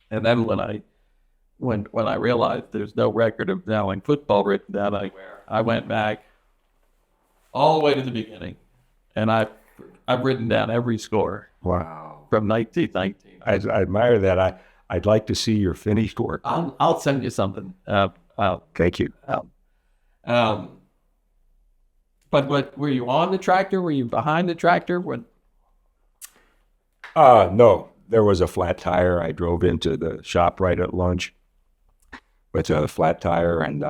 And then when I realized there's no record of Dowling football written down anywhere, I went back all the way to the beginning, and I've written down every score. Wow. From 1919. I admire that. I'd like to see your finished work. I'll send you something. Thank you. But were you on the tractor? Were you behind the tractor? No, there was a flat tire. I drove into the shop right at lunch with a flat tire, and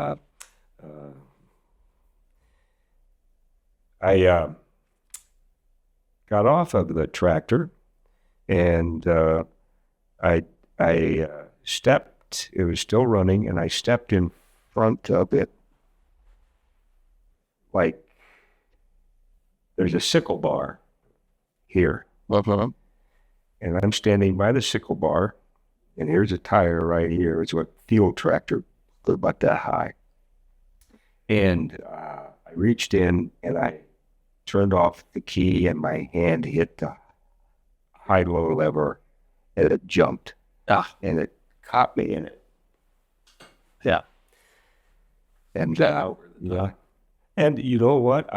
I got off of the tractor, and I stepped. It was still running, and I stepped in front of it, like there's a sickle bar here. And I'm standing by the sickle bar, and here's a tire right here. It's a field tractor, about that high. And I reached in, and I turned off the key, and my hand hit the high-low lever, and it jumped. And it caught me in it. Yeah. And yeah. And you know what?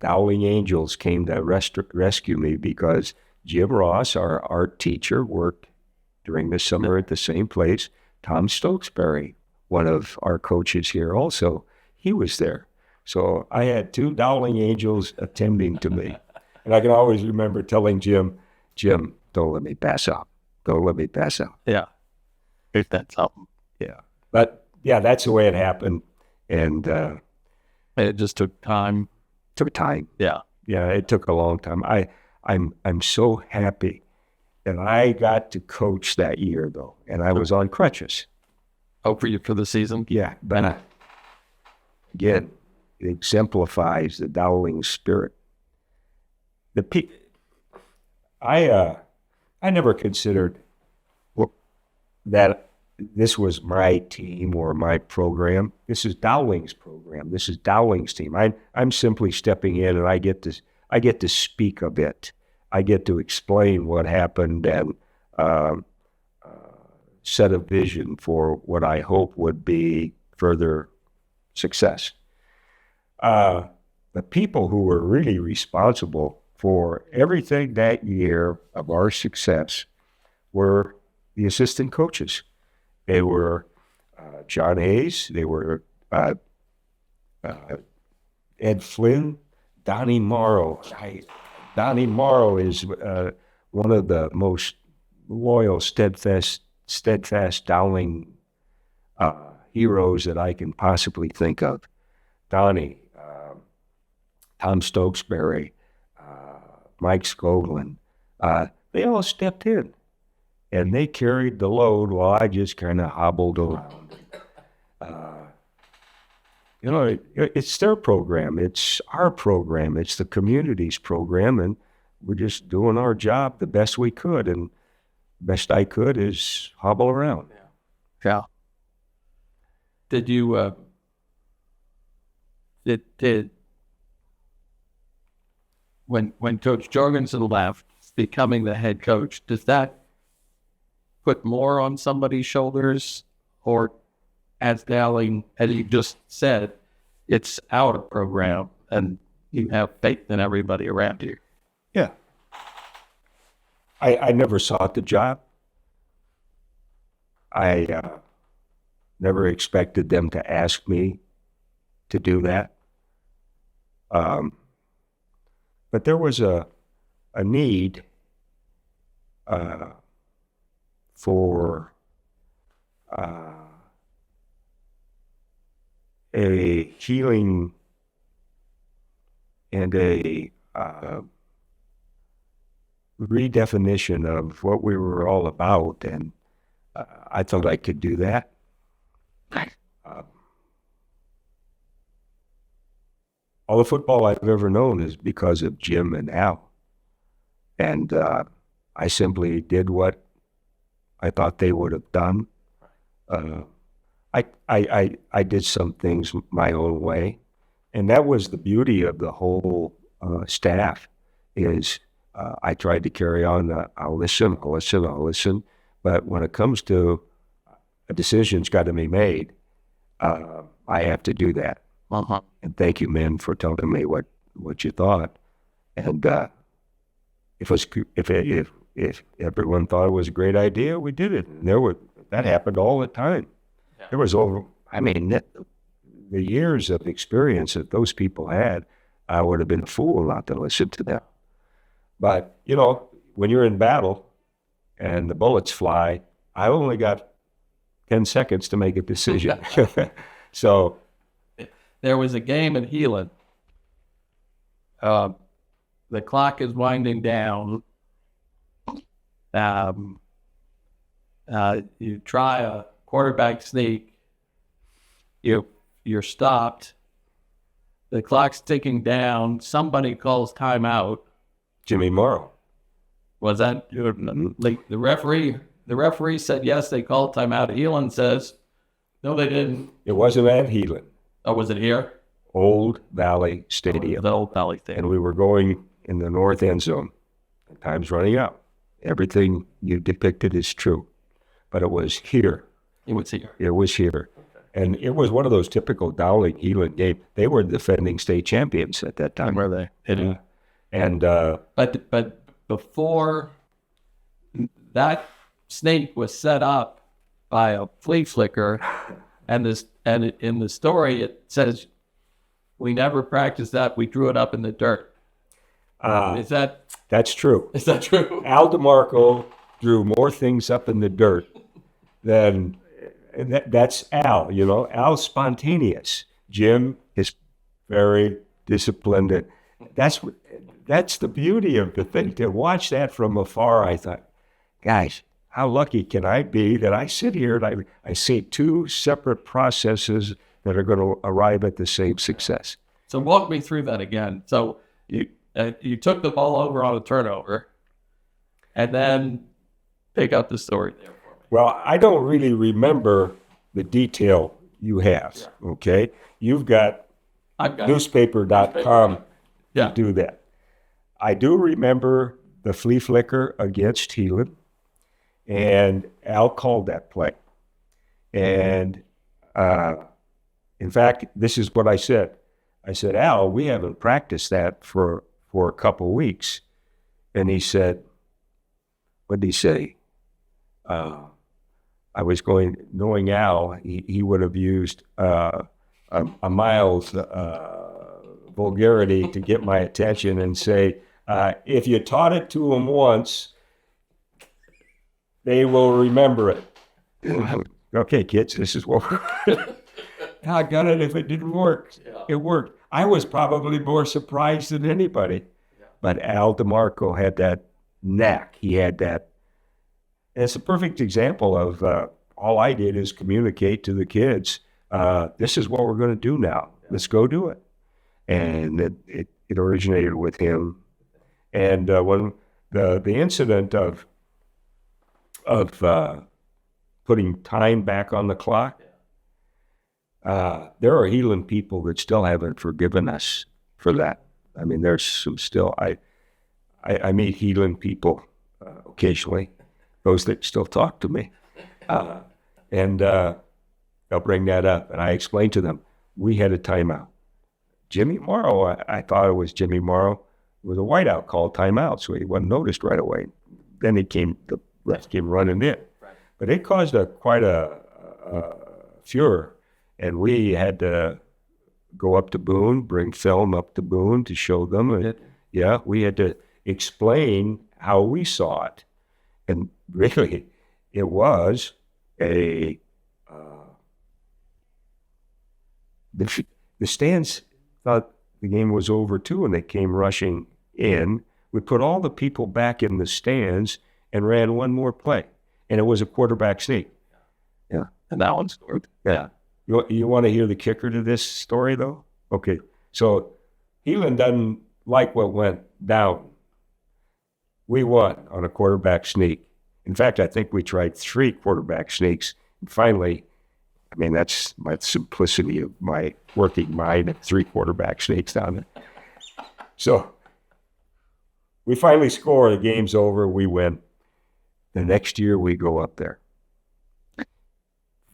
Dowling Angels came to rescue me because Jim Ross, our art teacher, worked during the summer at the same place. Tom Stokesbury, one of our coaches here also, he was there. So I had two Dowling Angels attending to me. And I can always remember telling Jim, don't let me pass out. Don't let me pass out. Yeah. If that's something. Yeah. But yeah, that's the way it happened. And it just took time. Took time. Yeah. Yeah, it took a long time. I'm so happy that I got to coach that year, though, and I was on crutches. Oh, for the season? Yeah, but again, it exemplifies the Dowling spirit. I never considered that this was my team or my program. This is Dowling's program. This is Dowling's team. I'm simply stepping in, and I get to speak a bit. I get to explain what happened and set a vision for what I hope would be further success. The people who were really responsible for everything that year of our success were the assistant coaches. They were John Hayes. They were Ed Flynn, Donnie Morrow. Donnie Morrow is one of the most loyal, steadfast Dowling heroes that I can possibly think of. Donnie, Tom Stokesbury, Mike Skoglin. they all stepped in, and they carried the load while I just kind of hobbled around. It's their program. It's our program. It's the community's program, and we're just doing our job the best we could, and best I could is hobble around. Yeah. Did you, when Coach Jorgensen left, becoming the head coach, does that put more on somebody's shoulders? Or as Dowling, as you just said, it's our program and you have faith in everybody around you? Yeah. I never sought the job. I never expected them to ask me to do that. But there was a need for a healing and a redefinition of what we were all about, and I thought I could do that. All the football I've ever known is because of Jim and Al, and I simply did what I thought they would have done. I did some things my own way, and that was the beauty of the whole staff. Is I tried to carry on. I'll listen. But when it comes to a decision's got to be made, I have to do that. And thank you, men, for telling me what you thought. And if everyone thought it was a great idea, we did it. And that happened all the time. Yeah. There was the years of experience that those people had, I would have been a fool not to listen to them. But, when you're in battle and the bullets fly, I only got 10 seconds to make a decision. So there was a game in Heelan. The clock is winding down. You try a quarterback sneak. You're stopped. The clock's ticking down. Somebody calls timeout. Jimmy Morrow. Was that like the referee? The referee said yes, they called timeout. Heelan says no, they didn't. It wasn't at Heelan. Oh, was it here? Old Valley Stadium. The Old Valley Stadium. And we were going in the north end zone. And time's running out. Everything you depicted is true. But it was here. It was here. It was here. Okay. And it was one of those typical Dowling Heelan games. They were defending state champions at that time. Were they? But before that snake was set up by a flea flicker, and in the story it says we never practiced that. We drew it up in the dirt. That's true? Is that true? Al DeMarco drew more things up in the dirt than that's Al. Al's spontaneous. Jim is very disciplined. That's the beauty of the thing. To watch that from afar, I thought, guys, how lucky can I be that I sit here and I see two separate processes that are going to arrive at the same success. So walk me through that again. So you took the ball over on a turnover, and then pick up the story there for me. Well, I don't really remember the detail you have, okay? You've got newspaper.com to do that. I do remember the flea flicker against Heelan, and Al called that play. And in fact, this is what I said. I said, Al, we haven't practiced that for a couple of weeks. And he said, what did he say? I was knowing Al, he would have used a mild vulgarity to get my attention and say, if you taught it to them once, they will remember it. Okay, kids, this is what I got it. If it didn't work, it worked. I was probably more surprised than anybody. Yeah. But Al DeMarco had that knack. He had that. And it's a perfect example of all I did is communicate to the kids, this is what we're going to do now. Let's go do it. And it originated with him. And when the incident of putting time back on the clock, there are healing people that still haven't forgiven us for that. I mean, there's some still, I meet healing people occasionally, those that still talk to me. And they'll bring that up. And I explain to them, we had a timeout. Jimmy Morrow, I thought it was Jimmy Morrow. It was a whiteout called timeout, so he wasn't noticed right away. Then the rest came running in. Right. But it caused quite a furor. And we had to go up to Boone, bring film up to Boone to show them. And, yeah, we had to explain how we saw it. And really, it was the stands thought the game was over too, and they came rushing in. We put all the people back in the stands and ran one more play, and it was a quarterback sneak. Yeah, And that one scored. yeah. You want to hear the kicker to this story, though? Okay, so Heelan doesn't like what went down. We won on a quarterback sneak. In fact, I think we tried 3 quarterback sneaks. And finally, I mean, that's my simplicity of my working mind, 3 quarterback sneaks down there. So we finally score. The game's over. We win. The next year, we go up there.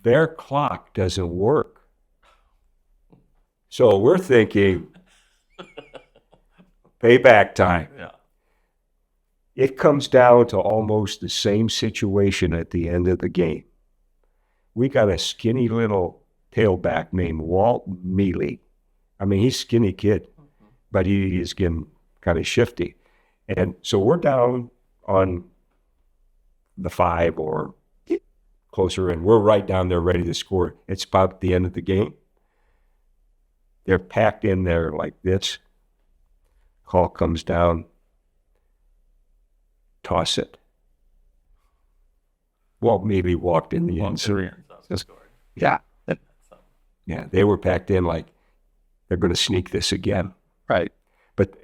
Their clock doesn't work. So we're thinking, payback time. Yeah. It comes down to almost the same situation at the end of the game. We got a skinny little tailback named Walt Mealy. I mean, he's a skinny kid, but he is getting kind of shifty. And so we're down on the 5 or closer, and we're right down there ready to score. It's about the end of the game. They're packed in there like this. Call comes down. Toss it. Walt Mealy walked in the end zone. Yeah. Yeah, they were packed in like they're going to sneak this again. Right. But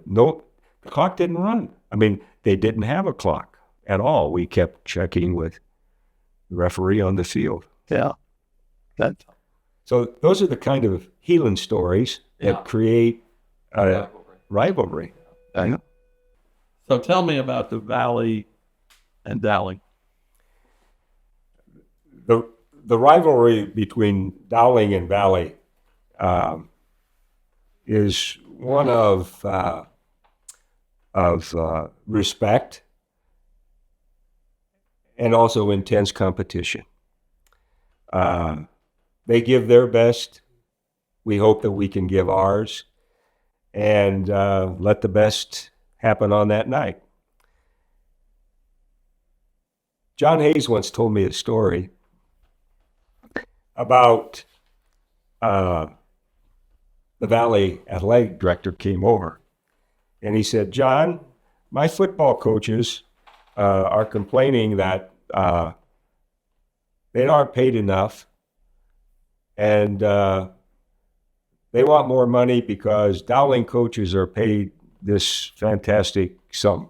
no, the clock didn't run. I mean, they didn't have a clock at all. We kept checking with the referee on the field. Yeah. So those are the kind of healing stories that create a rivalry. Yeah. So tell me about the Valley and Dowling. The rivalry between Dowling and Valley is one of respect and also intense competition. They give their best. We hope that we can give ours, and let the best happen on that night. John Hayes once told me a story about the Valley athletic director came over, and he said, "John, my football coaches are complaining that they aren't paid enough, and they want more money because Dowling coaches are paid this fantastic sum.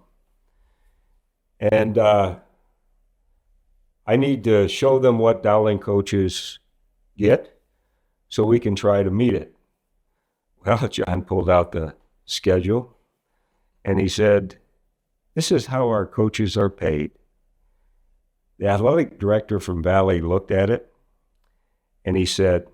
And I need to show them what Dowling coaches get so we can try to meet it." Well, John pulled out the schedule and he said, "This is how our coaches are paid." The athletic director from Valley looked at it and he said,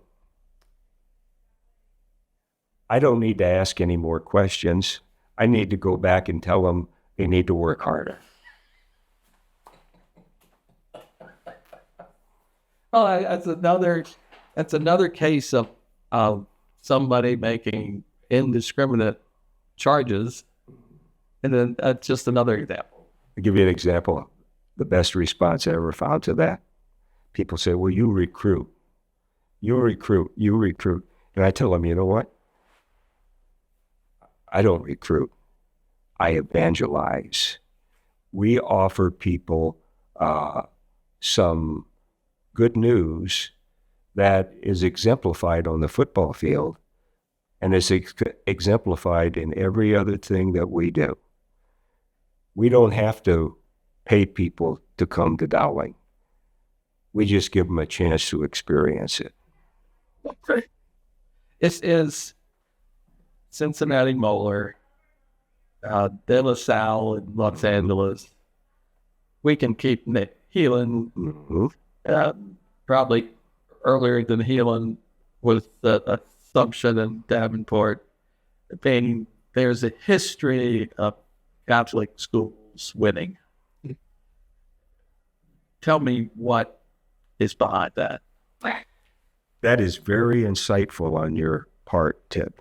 "I don't need to ask any more questions. I need to go back and tell them they need to work harder." Well, that's another case of somebody making indiscriminate charges, and then that's just another example. I'll give you an example. The best response I ever found to that. People say, "Well, you recruit. And I tell them, you know what? I don't recruit. I evangelize. we offer people some good news that is exemplified on the football field and is exemplified in every other thing that we do. We don't have to pay people to come to Dowling. We just give them a chance to experience it. Okay. This is Cincinnati Moeller, De La Salle in Los Angeles. We can keep Heelan, probably earlier than Heelan with the Assumption and Davenport. There's a history of Catholic schools winning. Tell me what is behind that. That is very insightful on your part, Tip.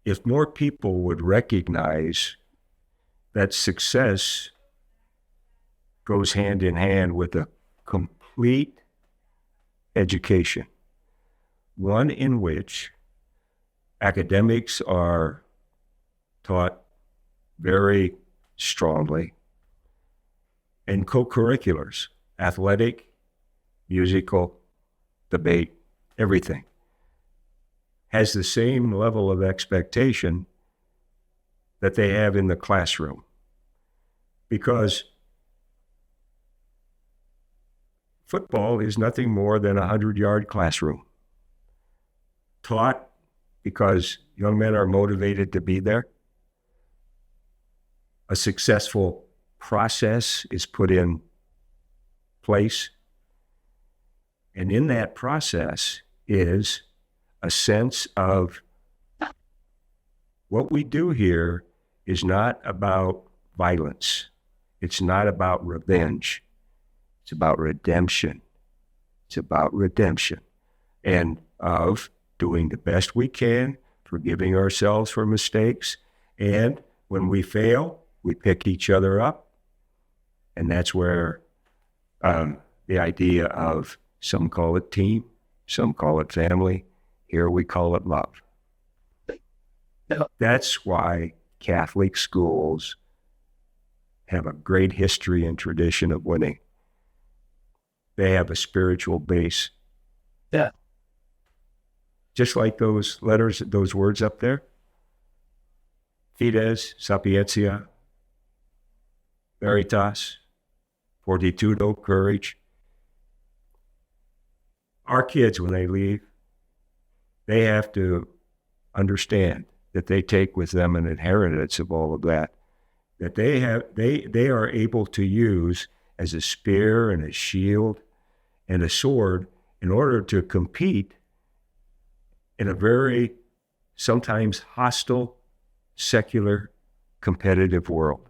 If more people would recognize that success goes hand in hand with a complete education, one in which academics are taught very strongly, and co-curriculars, athletic, musical, debate, everything, has the same level of expectation that they have in the classroom. Because football is nothing more than a 100-yard classroom, taught because young men are motivated to be there. A successful process is put in place. And in that process is a sense of what we do here is not about violence. It's not about revenge. It's about redemption. It's about redemption and of doing the best we can, forgiving ourselves for mistakes. And when we fail, we pick each other up. And that's where the idea of some call it team, some call it family. Here we call it love. That's why Catholic schools have a great history and tradition of winning. They have a spiritual base. Yeah. Just like those letters, those words up there. Fides, Sapientia, Veritas, Fortitudo, courage. Our kids, when they leave, they have to understand that they take with them an inheritance of all of that, that they are able to use as a spear and a shield and a sword in order to compete in a very sometimes hostile, secular, competitive world.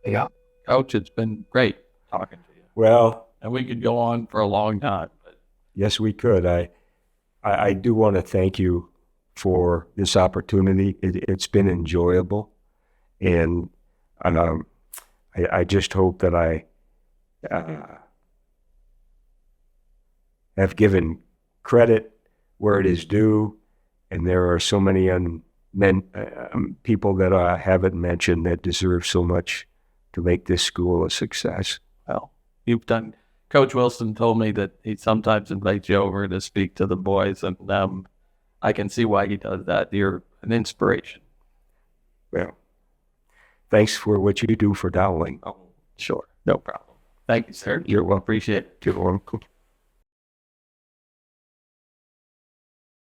Yeah. Coach, it's been great talking to you. Well, And we could go on for a long time. But yes, we could. I do want to thank you for this opportunity. It's been enjoyable. And I just hope that I have given credit where it is due. And there are so many people that I haven't mentioned that deserve so much to make this school a success. well, you've done. Coach Wilson told me that he sometimes invites you over to speak to the boys, and I can see why he does that. You're an inspiration. Well, thanks for what you do for Dowling. Oh, sure. No problem. Thank you, sir. You're welcome. Appreciate it. You're welcome.